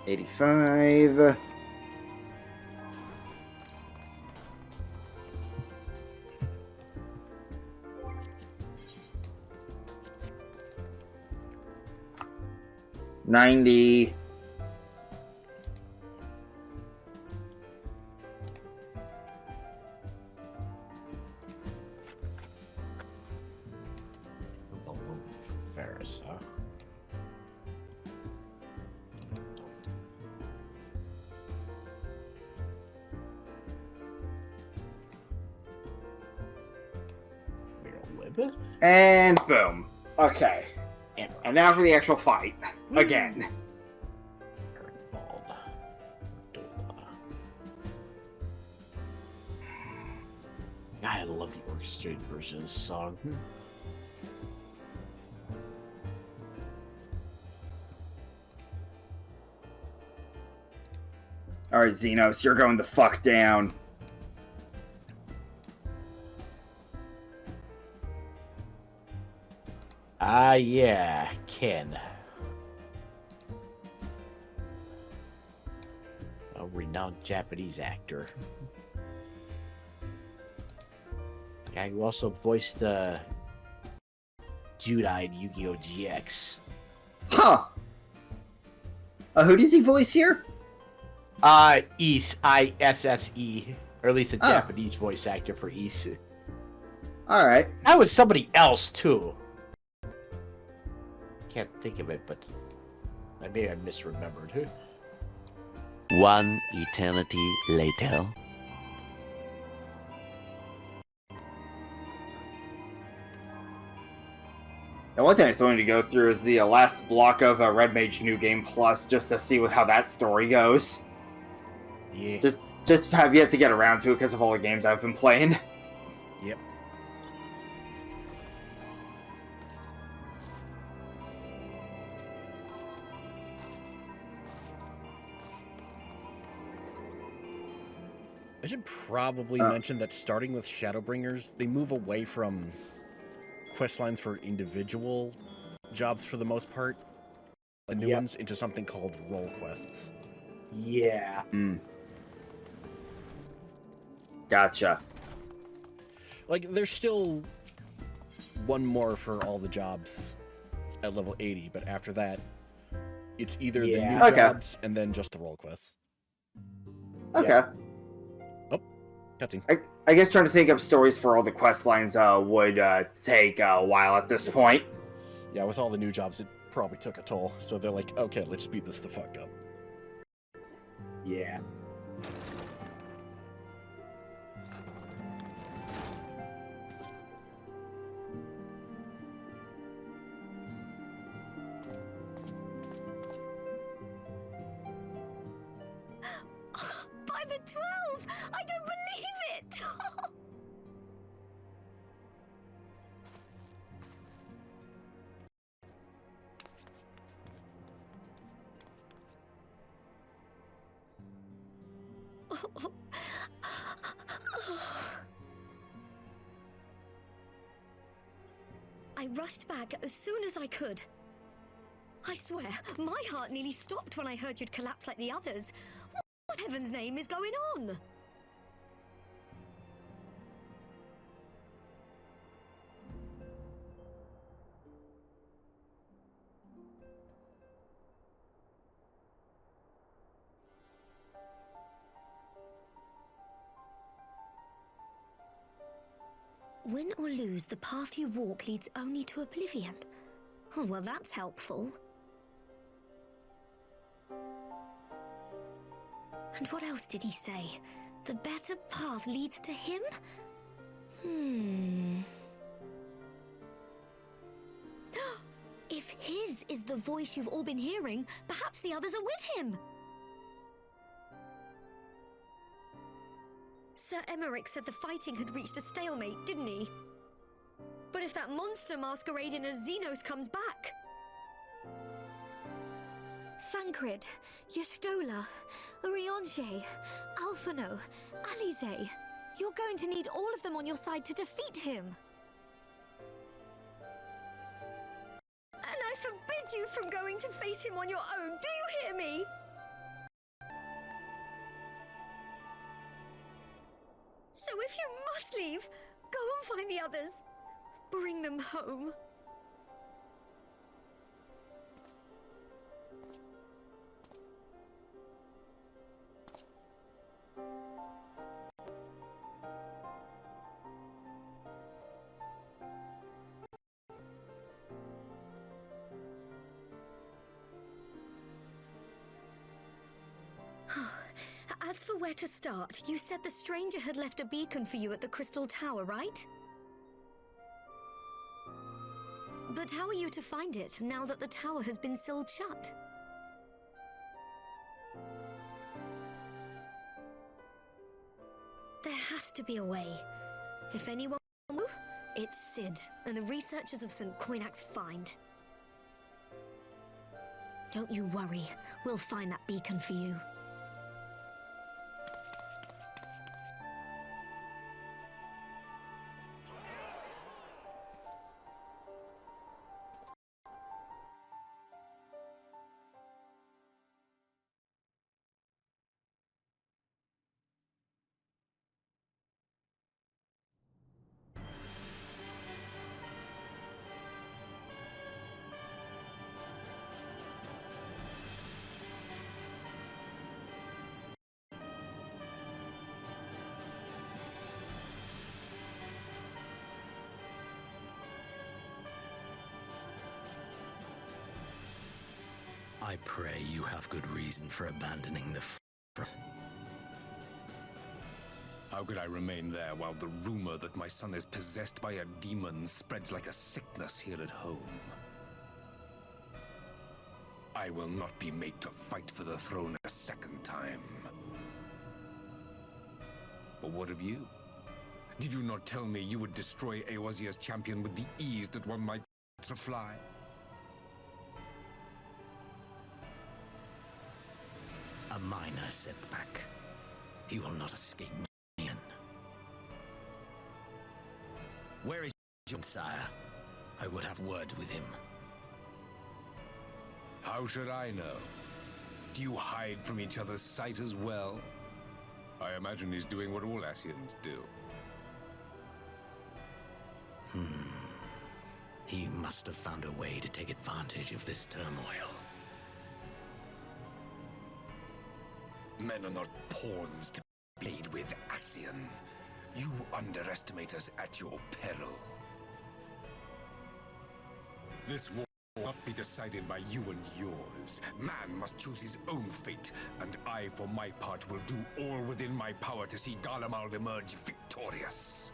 $85. $90. Ferris, huh? And boom. Okay. And now for the actual fight. Again. God, I love the orchestrated version of this song. Alright, Xenos, you're going the fuck down. Yeah, Ken. renowned Japanese actor. The guy who also voiced Jude-eyed Yu-Gi-Oh! GX. Huh. Who does he voice here? Isse, I-S-S-E. Or at least a Japanese voice actor for Isse. Alright. That was somebody else, too. Can't think of it, but maybe I misremembered. One eternity later. And one thing I still need to go through is the last block of Red Mage New Game Plus, just to see how that story goes. Yeah. Just have yet to get around to it because of all the games I've been playing. Yep. I should probably mention that starting with Shadowbringers, they move away from quest lines for individual jobs for the most part, the new ones, into something called role quests. Yeah. Gotcha. Like, there's still one more for all the jobs at level 80, but after that, it's either the new jobs and then just the role quests. Okay. Oh, cutscene. I guess trying to think of stories for all the quest lines would take a while at this point. Yeah, with all the new jobs, it probably took a toll. So they're like, okay, let's speed this the fuck up. Yeah. By the 12! I don't believe it! I rushed back as soon as I could. I swear, my heart nearly stopped when I heard you'd collapse like the others. What heaven's name is going on? Win or lose, the path you walk leads only to oblivion. Oh, well, that's helpful. And what else did he say? The better path leads to him? If his is the voice you've all been hearing, perhaps the others are with him. Sir Emmerich said the fighting had reached a stalemate, didn't he? But if that monster masquerading as Xenos comes back... Thancred, Yestola, Orionge, Alphano, Alize. You're going to need all of them on your side to defeat him. And I forbid you from going to face him on your own, do you hear me? So if you must leave, go and find the others. Bring them home. As for where to start, you said the stranger had left a beacon for you at the Crystal Tower, right? But how are you to find it, now that the tower has been sealed shut? There has to be a way. If anyone will, it's Sid, and the researchers of St. Coinac's find. Don't you worry, we'll find that beacon for you. I pray you have good reason for abandoning the front. How could I remain there while the rumor that my son is possessed by a demon spreads like a sickness here at home? I will not be made to fight for the throne a second time. But what of you? Did you not tell me you would destroy Eorzea's champion with the ease that one might to fly? A minor setback. He will not escape me. Where is your sire? I would have words with him. How should I know? Do you hide from each other's sight as well? I imagine he's doing what all Ascians do. He must have found a way to take advantage of this turmoil. Men are not pawns to be played with, Ascian. You underestimate us at your peril. This war will not be decided by you and yours. Man must choose his own fate, and I, for my part, will do all within my power to see Garlemald emerge victorious.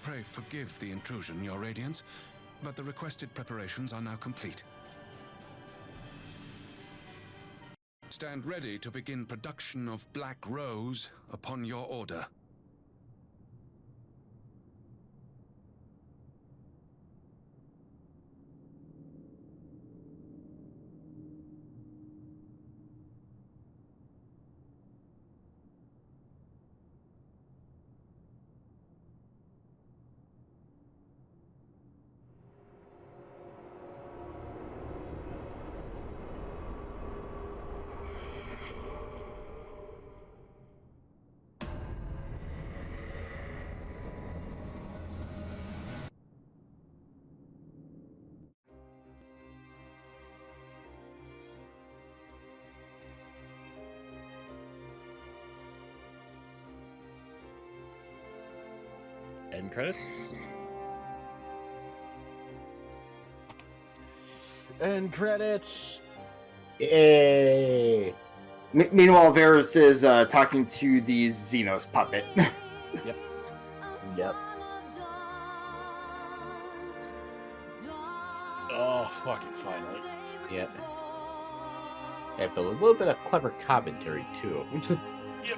Pray forgive the intrusion, Your Radiance, but the requested preparations are now complete. Stand ready to begin production of Black Rose upon your order. End credits. End credits. Yay! Meanwhile, Varys is talking to the Xenos puppet. Yep. Yep. Oh, fucking finally. Yep. I feel a little bit of clever commentary, too. Yep.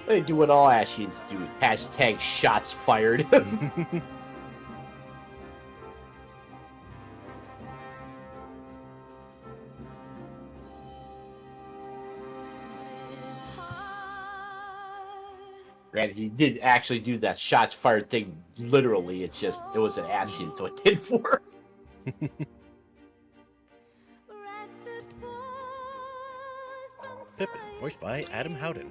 They do what all Ascians do. Hashtag shots fired. Granted, he did actually do that shots fired thing literally. It's just, it was an Ascian, so it didn't work. Pippin, voiced by Adam Howden.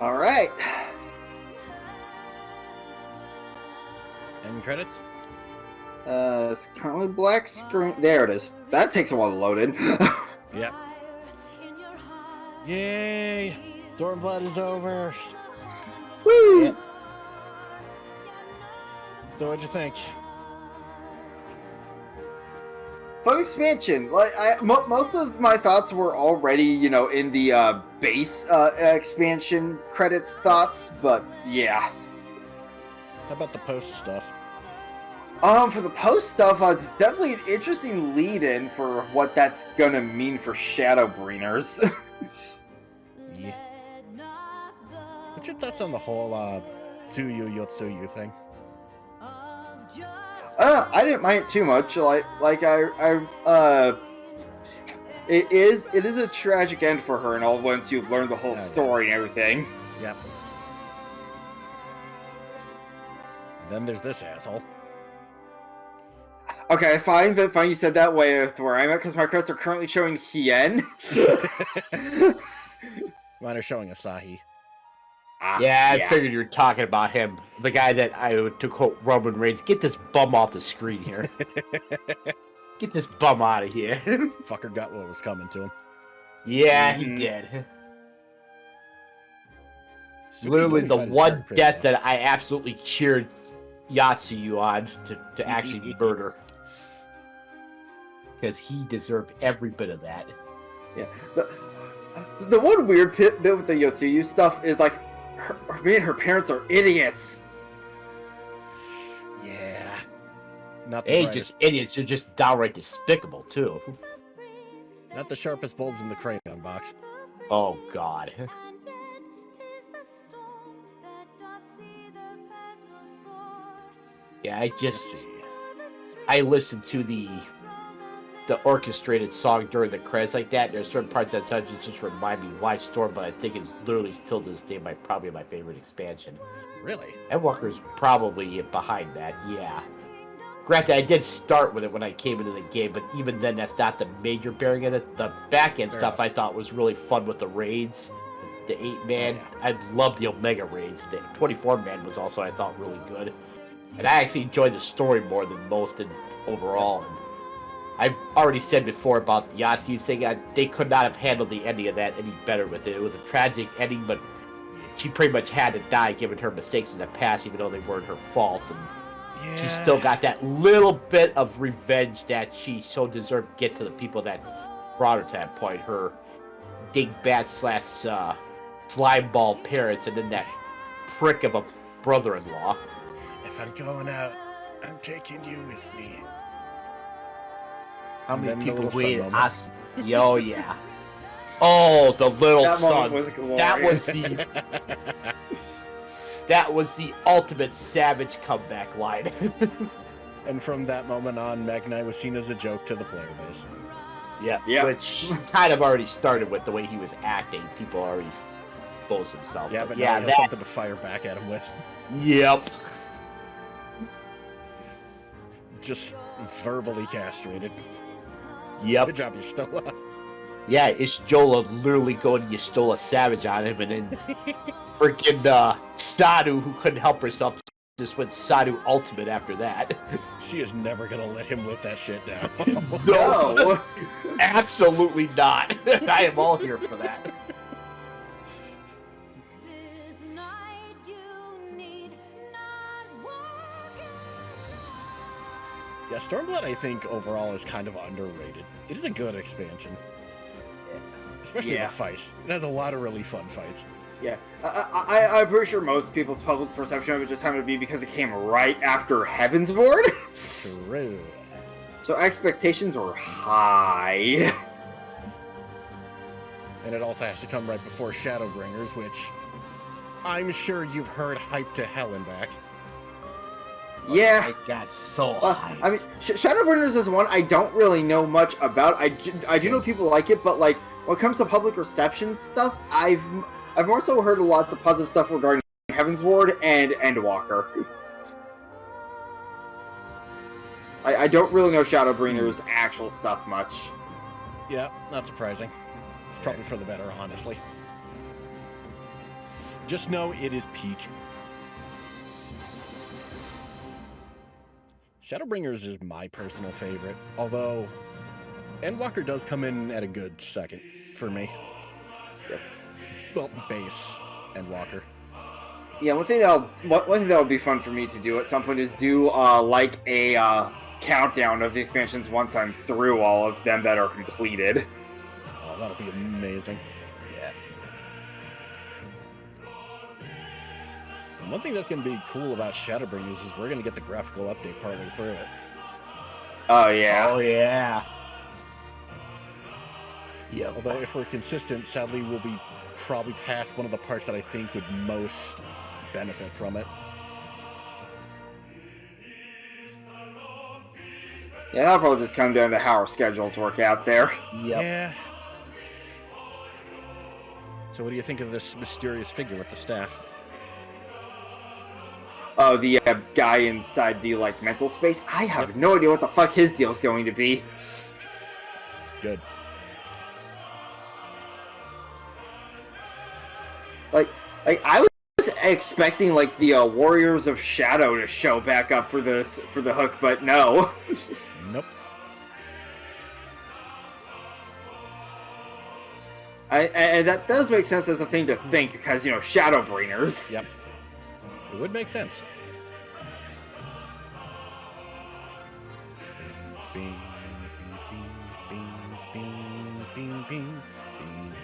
All right. End credits. It's currently black screen. There it is. That takes a while to load in. Yep. Yay! Stormblood is over. Woo! Yeah. So what'd you think? Fun expansion. Like most of my thoughts were already, you know, in the base expansion credits thoughts, but yeah. How about the post stuff? For the post stuff, it's definitely an interesting lead-in for what that's gonna mean for Shadowbringers. Yeah. What's your thoughts on the whole Tsuyu Yotsuyu thing? I didn't mind it too much. It is a tragic end for her and all once you've learned the whole story and everything. Yep. And then there's this asshole. Okay, fine you said that way with where I'm at, because my credits are currently showing Hien. Mine are showing Asahi. Yeah, I figured you were talking about him. The guy that to quote Roman Reigns, get this bum off the screen here. Get this bum out of here. Fucker got what was coming to him. Yeah, he did. Literally the one death that I absolutely cheered Yatsuyu on to actually murder. Because he deserved every bit of that. Yeah. The one weird bit with the Yotsuyu stuff is like, me and her parents are idiots. Yeah. Not the brightest. Just idiots. They're just downright despicable, too. Not the sharpest bulbs in the crayon box. Oh, God. Yeah, I listened to the orchestrated song during the credits like that. There's certain parts that just remind me why Stormblood, I think, is literally still to this day probably my favorite expansion. Really? Endwalker's probably behind that, yeah. Granted, I did start with it when I came into the game, but even then, that's not the major bearing of it. The back-end stuff I thought was really fun with the raids. The 8-man, I love the Omega raids. The 24-man was also, I thought, really good. And I actually enjoyed the story more than most overall. And I've already said before about the Yatsuyu thing, they could not have handled the ending of that any better with it. It was a tragic ending, but she pretty much had to die given her mistakes in the past, even though they weren't her fault. And she still got that little bit of revenge that she so deserved to get to the people that brought her to that point. Her dingbat / slimeball parents, and then that prick of a brother-in-law. If I'm going out, I'm taking you with me. How many people waited? Yo, yeah. Oh, the little son. That was the ultimate savage comeback line. And from that moment on, Magnite was seen as a joke to the player base. Yeah, which kind of already started with the way he was acting. People already exposed themselves. Yeah, but now he has something to fire back at him with. Yep. Just verbally castrated. Yep. Good job, Y'shtola. Yeah, Y'shtola literally going Y'shtola Savage on him, and then freaking Sadu, who couldn't help herself, just went Sadu Ultimate after that. She is never gonna let him live that shit down. No, absolutely not. I am all here for that. Yeah, Stormblood, I think, overall is kind of underrated. It is a good expansion. Especially the fights. It has a lot of really fun fights. Yeah. I'm pretty sure most people's public perception of it just happened to be because it came right after Heavensward. True. So expectations were high. And it also has to come right before Shadowbringers, which I'm sure you've heard hyped to hell and back. Yeah. I got so hyped. I mean, Shadowbringers is one I don't really know much about. I do know people like it, but like when it comes to public reception stuff, I've more so heard lots of positive stuff regarding Heavensward and Endwalker. I don't really know Shadowbringers' actual stuff much. Yeah, not surprising. It's probably for the better, honestly. Just know it is peak. Shadowbringers is my personal favorite, although Endwalker does come in at a good second for me. Yep. Well, base Endwalker. Yeah, one thing that would be fun for me to do at some point is do like a countdown of the expansions once I'm through all of them that are completed. Oh, that'll be amazing. Yeah. And one thing that's going to be cool about Shadowbringers is we're going to get the graphical update partway through it. Oh, yeah. Oh, yeah. Yeah. Although, if we're consistent, sadly, we'll be probably past one of the parts that I think would most benefit from it. Yeah, that'll probably just come down to how our schedules work out there. Yep. Yeah. So what do you think of this mysterious figure with the staff? Oh, the guy inside the, like, mental space? I have no idea what the fuck his deal's going to be. Good. Like I was expecting, like, the Warriors of Shadow to show back up for the hook, but no. Nope. And that does make sense as a thing to think, because, you know, Shadowbringers. Yep. It would make sense. Bing, bing, bing, bing, bing,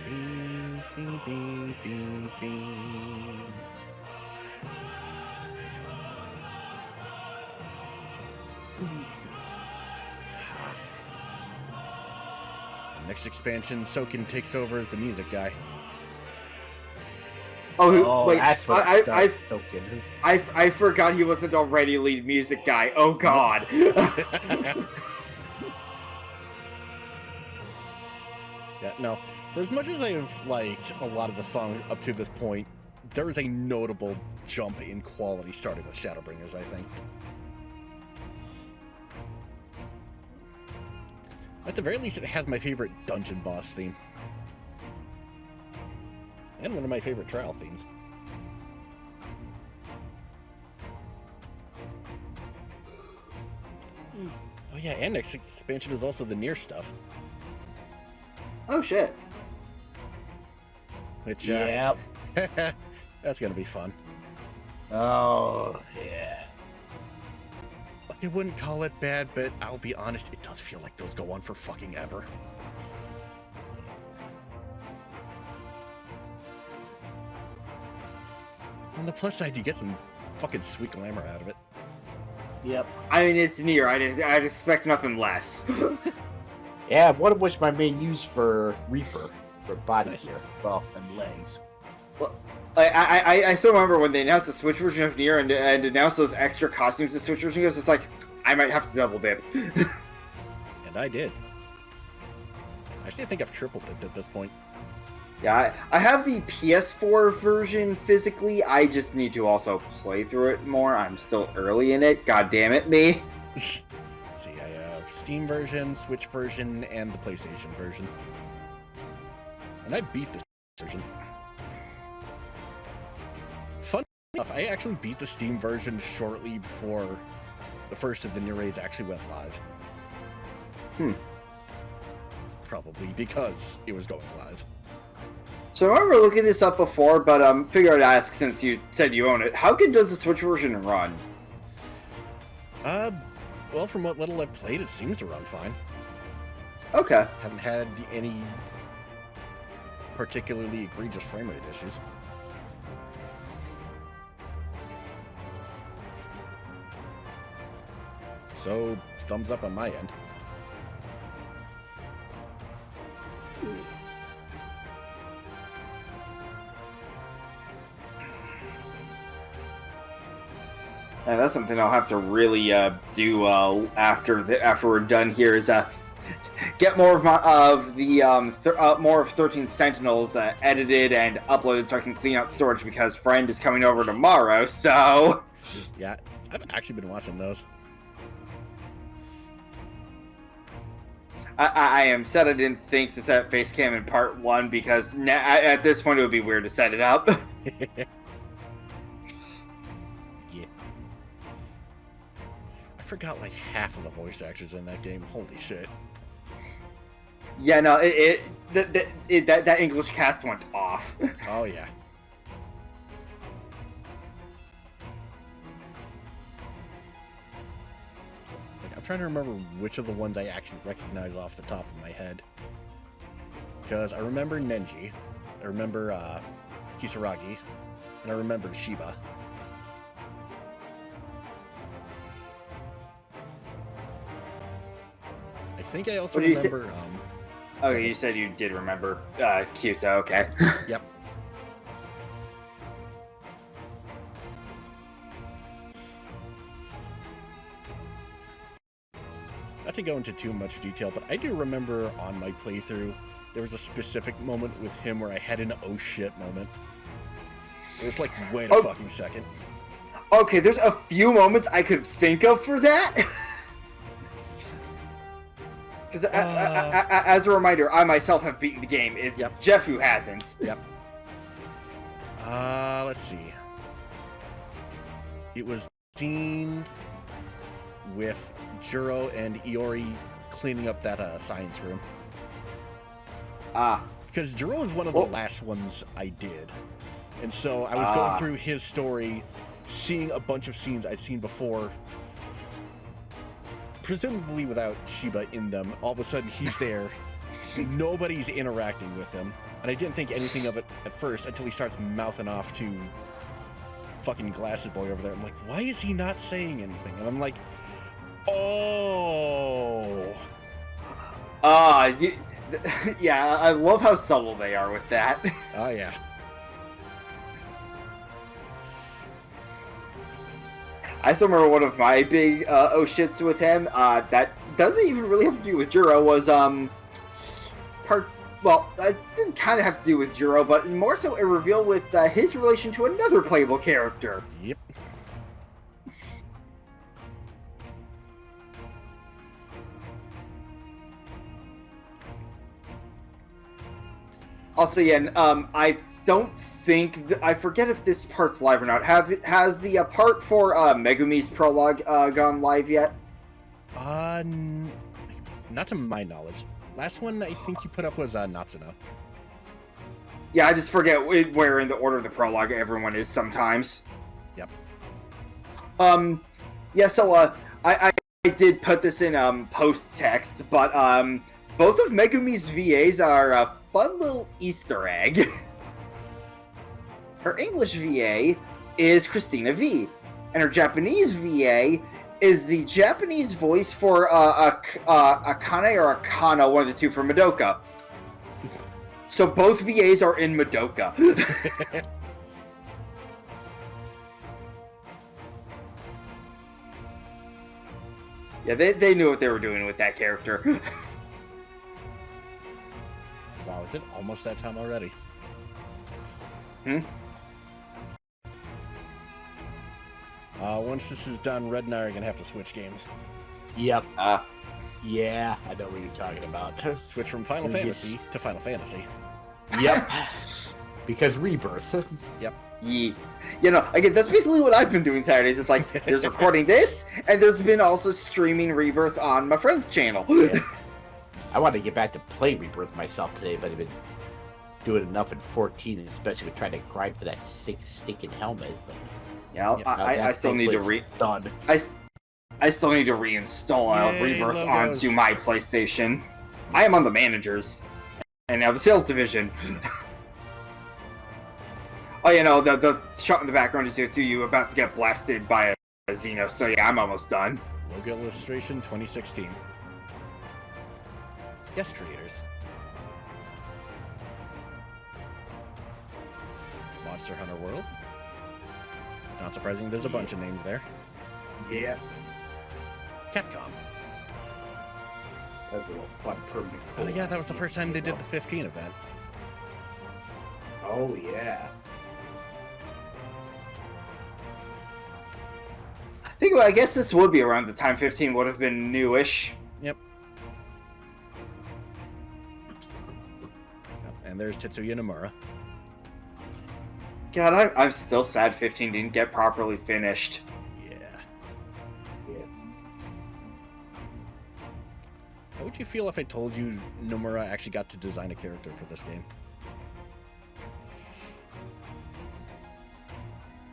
bing, bing, bing, bing, bing. Next expansion, Soken takes over as the music guy. Oh, wait, that's what I forgot he wasn't already lead music guy. Oh, God. Yeah, no. For as much as I've liked a lot of the songs up to this point, there is a notable jump in quality starting with Shadowbringers, I think. At the very least, it has my favorite dungeon boss theme. And one of my favorite trial themes. Oh yeah, and next expansion is also the Nier stuff. Oh, shit. Which, Yep. that's gonna be fun. Oh, yeah. I wouldn't call it bad, but I'll be honest, it does feel like those go on for fucking ever. On the plus side, you get some fucking sweet glamour out of it. Yep. I mean, it's Nier. I'd expect nothing less. Yeah, one of which my main use for Reaper, for body here, well, and legs. Well, I still remember when they announced the Switch version of Nier and announced those extra costumes the Switch version goes, it's like, I might have to double dip. And I did. Actually, I think I've triple dipped at this point. Yeah, I have the PS4 version physically. I just need to also play through it more. I'm still early in it. God damn it, me. See, I have Steam version, Switch version, and the PlayStation version. And I beat the version. Fun enough, I actually beat the Steam version shortly before the first of the Nier raids actually went live. Probably because it was going live. So I remember looking this up before, but figured I'd ask since you said you own it. How good does the Switch version run? Well, from what little I've played, it seems to run fine. Okay. Haven't had any particularly egregious frame rate issues. So, thumbs up on my end. That's something I'll have to really do after we're done here. Is get more of more of 13 Sentinels edited and uploaded so I can clean out storage because Friend is coming over tomorrow. So yeah, I've actually been watching those. I am sad I didn't think to set face cam in part 1 because at this point it would be weird to set it up. I forgot like half of the voice actors in that game. Holy shit. Yeah, no, that English cast went off. Oh yeah. trying to remember which of the ones I actually recognize off the top of my head. Because I remember Nenji, I remember Kisaragi, and I remember Shiba. I think I also remember... Okay, you said you did remember Kyuta, okay. Yep. Not to go into too much detail, but I do remember on my playthrough, there was a specific moment with him where I had an oh shit moment. It was like, wait a fucking second. Okay, there's a few moments I could think of for that. Because as a reminder, I myself have beaten the game. It's Jeff who hasn't. Yep. Let's see. It was seen with Juro and Iori cleaning up that science room. Because Juro was one of the last ones I did. And so I was going through his story, seeing a bunch of scenes I'd seen before, presumably without Shiba in them. All of a sudden, he's there. Nobody's interacting with him. And I didn't think anything of it at first until he starts mouthing off to fucking Glasses Boy over there. I'm like, why is he not saying anything? And I'm like, oh. Yeah, I love how subtle they are with that. Oh, yeah. I still remember one of my big oh shits with him, that doesn't even really have to do with Juro, was, it did kind of have to do with Juro, but more so a reveal with his relation to another playable character. Yep. Also, yeah, I don't think... I forget if this part's live or not. Has the part for Megumi's prologue gone live yet? Not to my knowledge. Last one I think you put up was Natsuno. Yeah, I just forget where in the order of the prologue everyone is sometimes. Yep. Yeah, so I did put this in post-text, but both of Megumi's VAs are a fun little Easter egg. Her English VA is Christina V, and her Japanese VA is the Japanese voice for Akane or Akana, one of the two, for Madoka. So both VAs are in Madoka. Yeah, they knew what they were doing with that character. Wow, is it almost that time already? Once this is done, Red and I are going to have to switch games. Yep. Yeah, I know what you're talking about. Switch from Final Fantasy to Final Fantasy. Yep. Because Rebirth. Yep. Yeah. You know, again, that's basically what I've been doing Saturdays. It's like, there's recording this, and there's been also streaming Rebirth on my friend's channel. Yeah. I wanted to get back to play Rebirth myself today, but I've been doing enough in 14, especially with trying to grind for that stinking helmet. But yeah, I still need to done. I still need to reinstall Rebirth onto my PlayStation. I am on the managers, and now the sales division. Oh, you know, the shot in the background is here too. You about to get blasted by a Xeno, so yeah, I'm almost done. Logo illustration 2016. Guest creators. Monster Hunter World. Not surprising, there's a bunch of names there. Yeah. Capcom. That's a little fun permanent. Oh yeah, that was the first time they did the 15 event. Oh yeah. I guess this would be around the time 15 would have been newish. Yep. And there's Tetsuya Nomura. God, I'm still sad 15 didn't get properly finished. Yeah. How would you feel if I told you Nomura actually got to design a character for this game?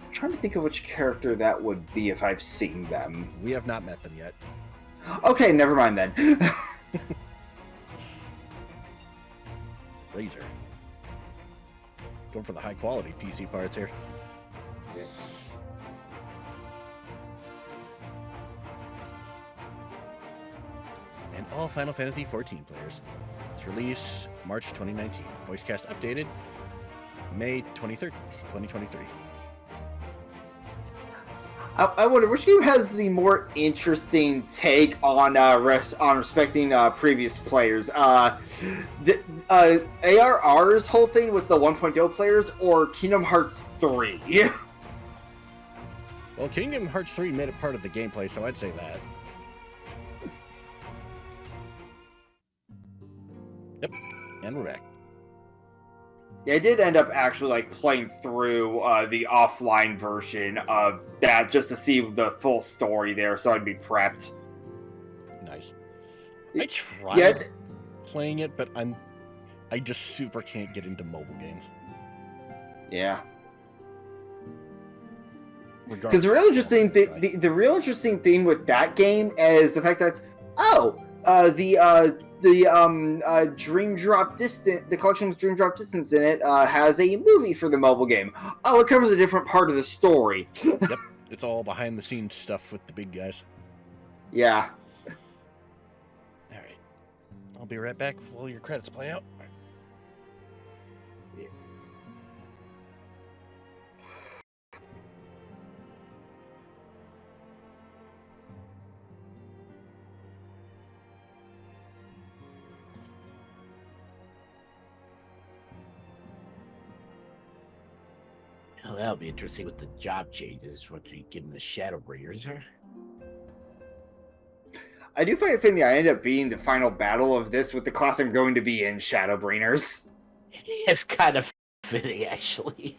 I'm trying to think of which character that would be if I've seen them. We have not met them yet. Okay, never mind then. Razer. Going for the high quality PC parts here. And all Final Fantasy XIV players. It's released March 2019. Voice cast updated May 23rd, 2023. I wonder which game has the more interesting take on respecting previous players. ARR's whole thing with the 1.0 players, or Kingdom Hearts 3. Well, Kingdom Hearts 3 made it part of the gameplay, so I'd say that. Yep, and we're back. Yeah, I did end up actually like playing through the offline version of that just to see the full story there, so I'd be prepped. Nice. I tried playing it, but I just super can't get into mobile games. Yeah. Because the real interesting the real interesting thing with that game is the fact that the Dream Drop Distance, the collection with Dream Drop Distance in it, has a movie for the mobile game. Oh, it covers a different part of the story. Yep, it's all behind the scenes stuff with the big guys. Yeah. Alright. I'll be right back while your credits play out. Well, that'll be interesting with the job changes. What you give them the Shadowbringers, huh? I do find it fitting I end up being the final battle of this with the class I'm going to be in, Shadowbringers. It's kind of fitting, actually.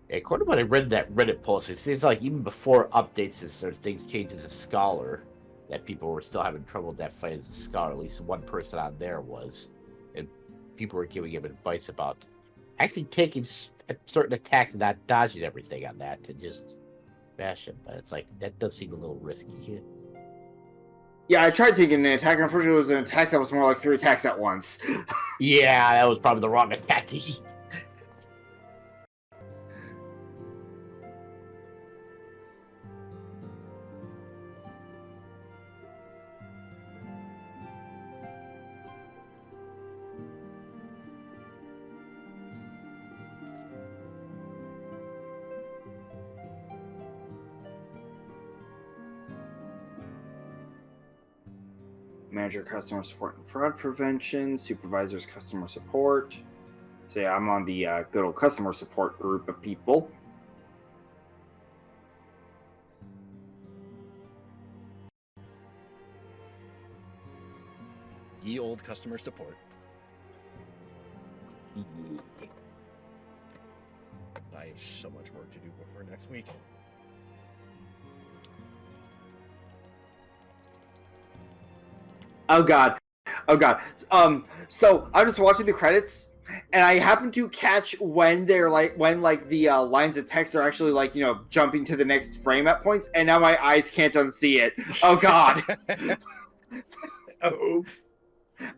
Yeah, according to what I read in that Reddit post, it seems like even before updates and sort of things change as a scholar, that people were still having trouble with that fight as a scholar. At least one person on there was. And people were giving him advice about actually taking certain attacks and not dodging everything on that to just bash him. But it's like, that does seem a little risky. Yeah, I tried taking an attack, and unfortunately it was an attack that was more like 3 attacks at once. Yeah, that was probably the wrong attack to use. Manager customer support and fraud prevention, supervisors customer support. So yeah, I'm on the good old customer support group of people. Ye old customer support. I have so much work to do before next week. Oh god. Oh god. So I'm just watching the credits, and I happen to catch when they're when the lines of text are actually jumping to the next frame at points, and now my eyes can't unsee it. Oh god. Oops.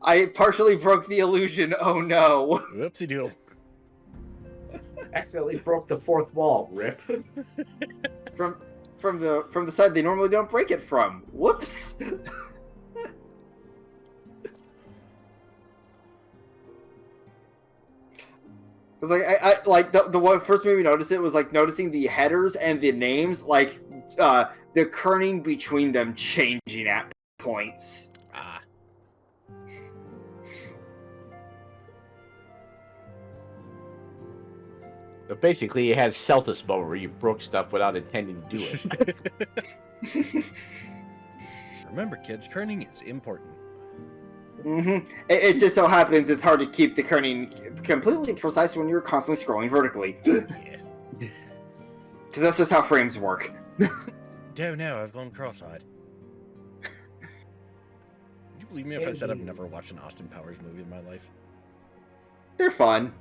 I partially broke the illusion. Oh no. Whoopsie doodle. Accidentally broke the fourth wall. Rip. From the side they normally don't break it from. Whoops. It's like the one first made me notice it was like noticing the headers and the names, like the kerning between them changing at points. Ah. But basically, you had Celtus moment where you broke stuff without intending to do it. Remember, kids, kerning is important. Mm-hmm. It just so happens it's hard to keep the kerning completely precise when you're constantly scrolling vertically. Yeah. Because that's just how frames work. Don't know, I've gone cross-eyed. Would you believe me if I said I've never watched an Austin Powers movie in my life? They're fun.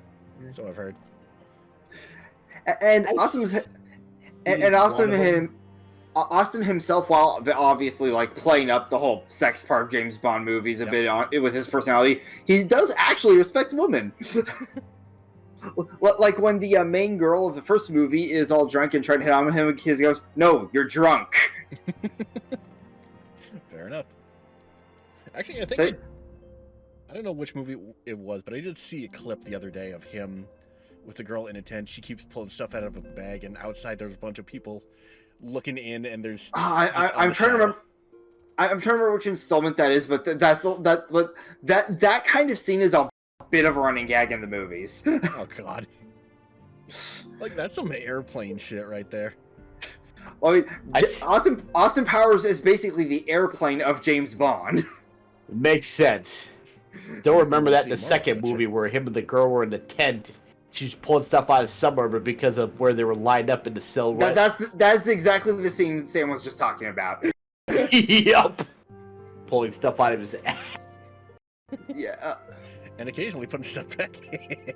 So I've heard. And awesome him. Austin himself, while obviously like playing up the whole sex part of James Bond movies a bit with his personality, he does actually respect women. Like when the main girl of the first movie is all drunk and trying to hit on him, he goes, "No, you're drunk." Fair enough. Actually, I think I don't know which movie it was, but I did see a clip the other day of him with the girl in a tent. She keeps pulling stuff out of a bag, and outside there's a bunch of people looking in, and there's. I'm trying to remember. I'm trying to remember which installment that is, but that kind of scene is a bit of a running gag in the movies. Oh God! Like that's some airplane shit right there. Well, I mean, Austin Powers is basically the airplane of James Bond. Makes sense. Don't remember that in the second movie where him and the girl were in the tent. She's pulling stuff out of somewhere, but because of where they were lined up in the silhouette. That's exactly the scene Sam was just talking about. Yup. Pulling stuff out of his ass. Yeah. And occasionally putting stuff back in.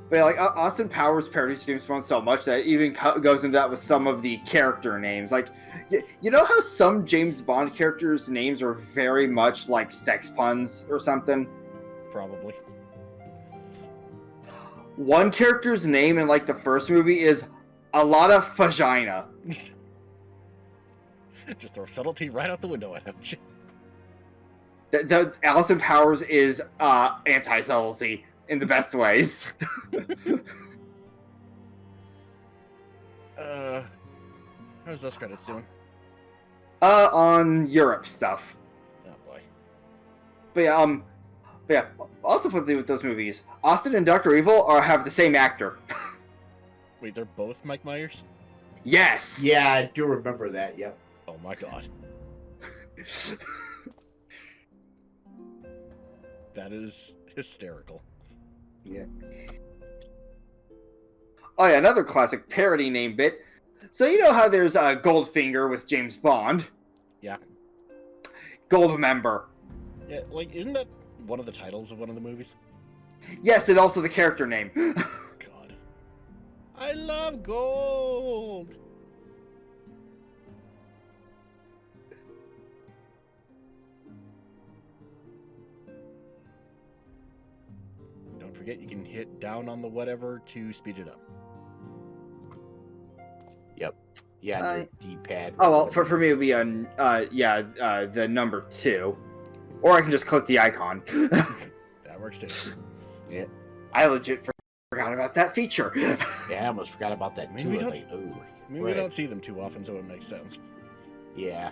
But like Austin Powers parodies James Bond so much that it even goes into that with some of the character names. Like, you know how some James Bond characters' names are very much like sex puns or something? Probably. One character's name in like the first movie is a lot of vagina. Just throw subtlety right out the window at him. The Austin Powers is anti-subtlety in the best ways. How's those credits doing? On Europe stuff. Oh boy. But yeah, also for with those movies, Austin and Dr. Evil have the same actor. Wait, they're both Mike Myers? Yes! Yeah, I do remember that, yep. Oh my God. That is hysterical. Yeah. Oh yeah, another classic parody name bit. So you know how there's Goldfinger with James Bond? Yeah. Goldmember. Yeah, like, isn't that one of the titles of one of the movies? Yes, and also the character name. God. I love gold! Don't forget you can hit down on the whatever to speed it up. Yep. Yeah, the D-pad. Oh, well, for me it would be the number 2. Or I can just click the icon. That works too. Yeah. I legit forgot about that feature. Yeah, I almost forgot about that too. We don't see them too often, so it makes sense. Yeah.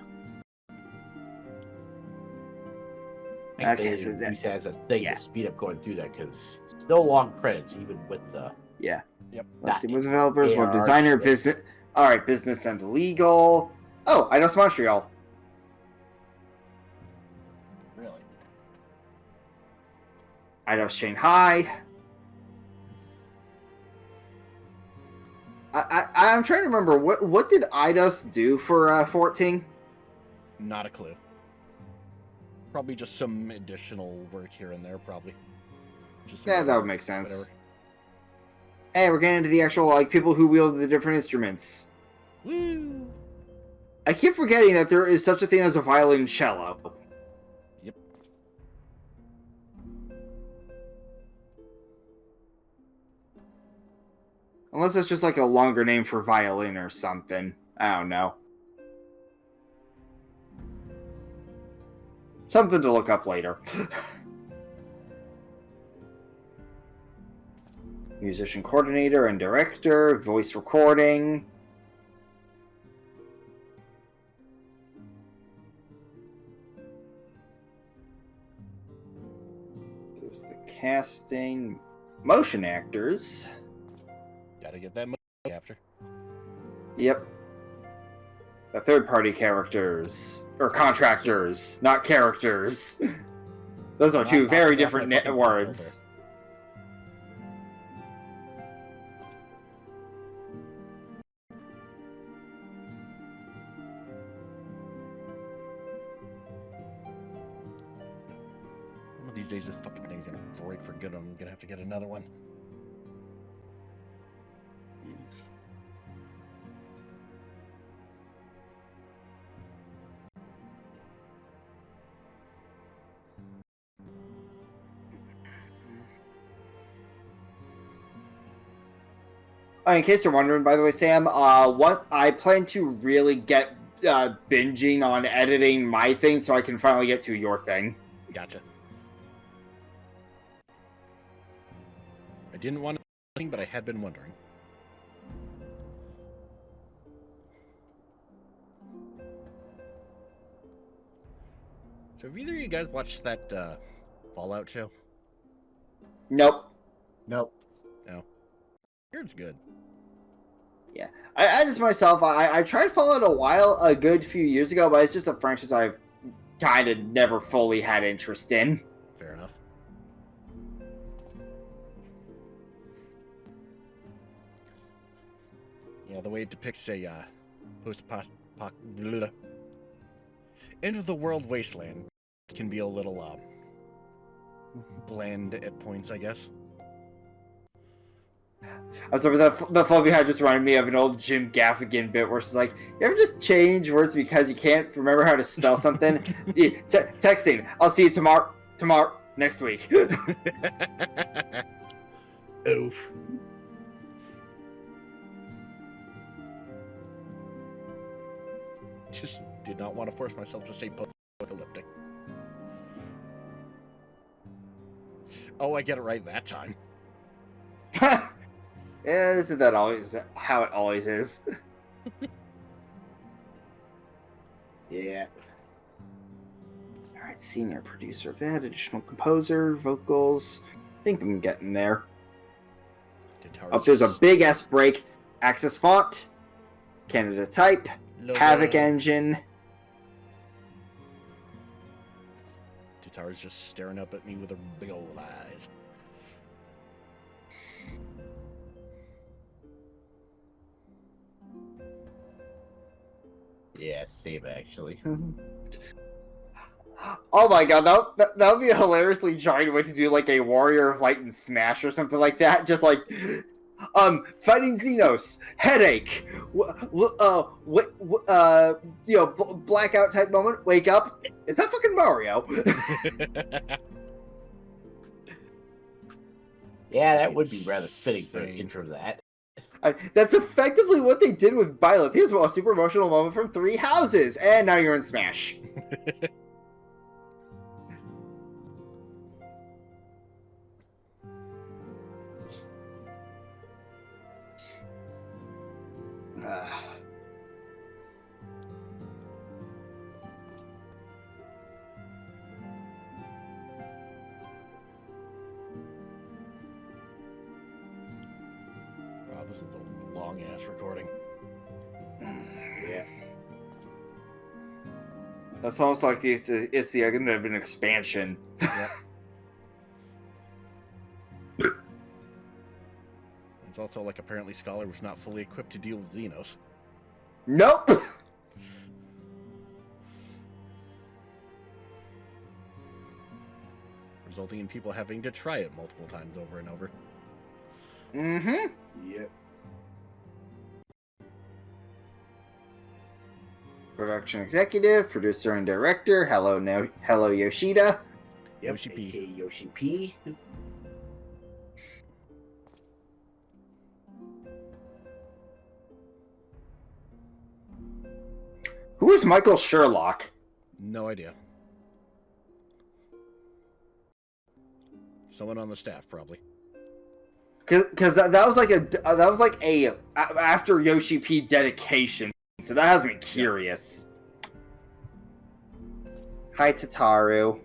Okay, so that has a thing to speed up going through that because still long credits even with the. Yeah. Yep. Let's see. Web developers, web designer, business. All right, business and legal. Oh, Eidos Montreal. Really? Eidos Shanghai. I'm trying to remember what did Eidos do for 14? Not a clue. Probably just some additional work here and there, probably. Just Yeah, that would make sense. Whatever. Hey, we're getting into the actual like people who wield the different instruments. Woo! I keep forgetting that there is such a thing as a violoncello. Yep. Unless it's just like a longer name for violin or something. I don't know. Something to look up later. Musician coordinator and director, voice recording. There's the casting. Motion actors. Gotta get that motion capture. Yep. The third-party characters. Or contractors, not characters. Those are two very different words. One of these days, this fucking thing's gonna break for good. I'm gonna have to get another one. In case you're wondering, by the way, Sam, what I plan to really get binging on editing my thing so I can finally get to your thing. Gotcha. I didn't want to, but I had been wondering. So have either of you guys watched that Fallout show? Nope. Nope. No. Here's good. Yeah. I just myself, I tried Fallout a good few years ago, but it's just a franchise I've kind of never fully had interest in. Fair enough. Yeah, the way it depicts a end of the world wasteland can be a little bland at points, I guess. I'm sorry, the phobia had just reminded me of an old Jim Gaffigan bit where it's like, you ever just change words because you can't remember how to spell something? Texting, I'll see you tomorrow, next week. Oof. Just did not want to force myself to say post-apocalyptic. Oh, I get it right that time. Yeah, isn't that always how it always is? Yeah. Alright, senior producer of that, additional composer, vocals. I think I'm getting there. Oh, there's a big S break. Access font. Canada type. Havoc engine. Guitar's just staring up at me with her big old eyes. Yeah, same actually. Oh my god, that would be a hilariously jarring way to do like a Warrior of Light and Smash or something like that. Just like, fighting Xenos, headache, blackout type moment, wake up. Is that fucking Mario? Yeah, that would be rather fitting for an intro to that. That's effectively what they did with Byleth. Here's a super emotional moment from Three Houses, and now you're in Smash. Wow, this is a long-ass recording. Yeah. That's almost like it's the end of an expansion. Yep. It's also like apparently Scholar was not fully equipped to deal with Xenos. Nope! Resulting in people having to try it multiple times over and over. Mm-hmm. Yep. Production executive, producer and director. Hello Yoshida. Yep, Yoshi P. Yoshi P. Who is Michael Sherlock? No idea. Someone on the staff, probably. Because that was like a after Yoshi P dedication, so that has me curious. Hi, Tataru.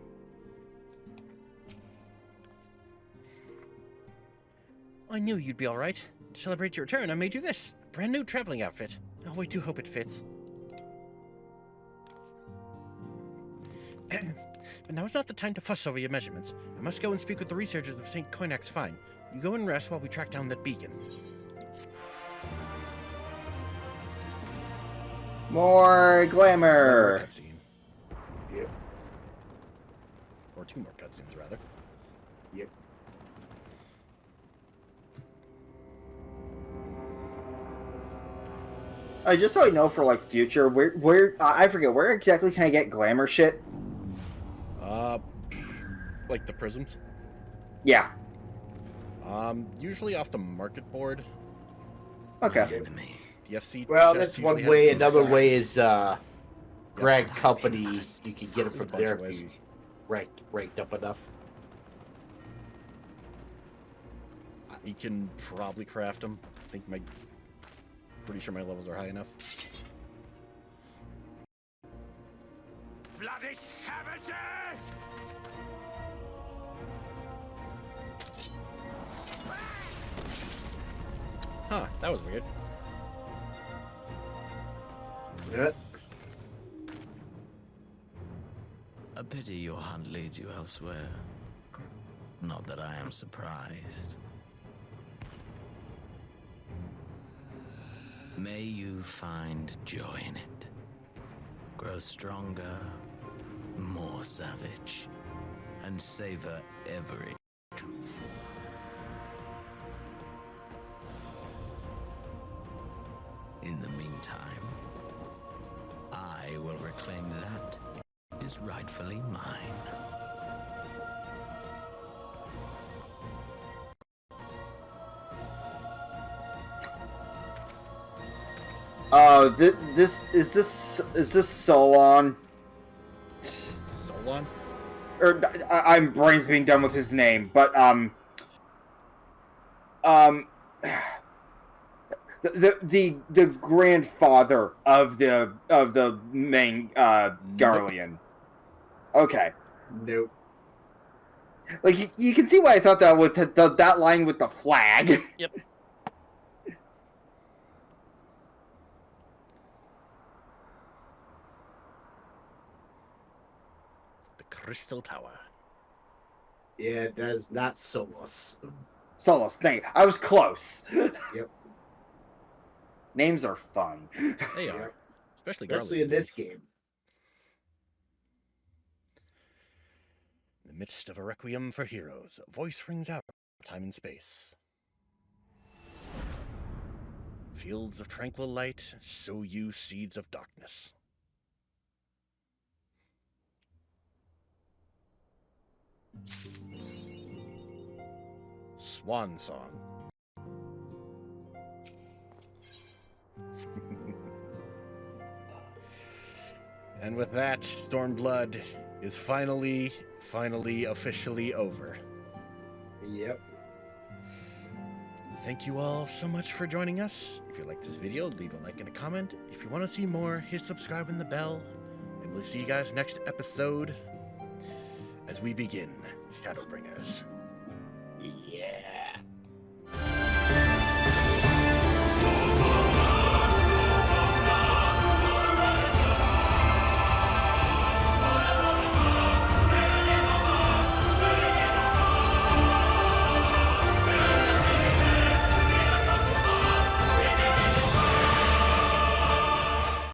I knew you'd be all right. To celebrate your return, I made you this brand new traveling outfit. Oh, I do hope it fits. But now is not the time to fuss over your measurements. I must go and speak with the researchers of St. Coinac's Fine. You go and rest while we track down that beacon. More glamour. Cutscene. Yep. Or two more cutscenes, rather. Yep. Just so I know for like future, where I forget where exactly can I get glamour shit? Like the prisms? Yeah. Usually off the market board. Okay. The FC Well, just that's one usually way. has Another those way is Greg Company. You can get it from there if ways. you ranked up enough. You can probably craft them. I think pretty sure my levels are high enough. Bloody savages! Huh, that was weird. A pity your hunt leads you elsewhere. Not that I am surprised. May you find joy in it. Grow stronger, more savage, and savor every truth. In the meantime, I will reclaim that which is rightfully mine. This is Solon? Solon? Or I'm brains being done with his name, but the grandfather of the main Garlean. Okay. Nope. Like you can see why I thought that with that line with the flag. Yep. The Crystal Tower. Yeah, that's not Solos. Solos, thank you. I was close. Yep. Names are fun. They are. Especially in this game. In the midst of a requiem for heroes, a voice rings out of time and space. Fields of tranquil light, sow you seeds of darkness. Swan Song. And with that, Stormblood is finally officially over. Yep. Thank you all so much for joining us. If you like this video, leave a like and a comment. If you want to see more, hit subscribe and the bell. And we'll see you guys next episode as we begin Shadowbringers.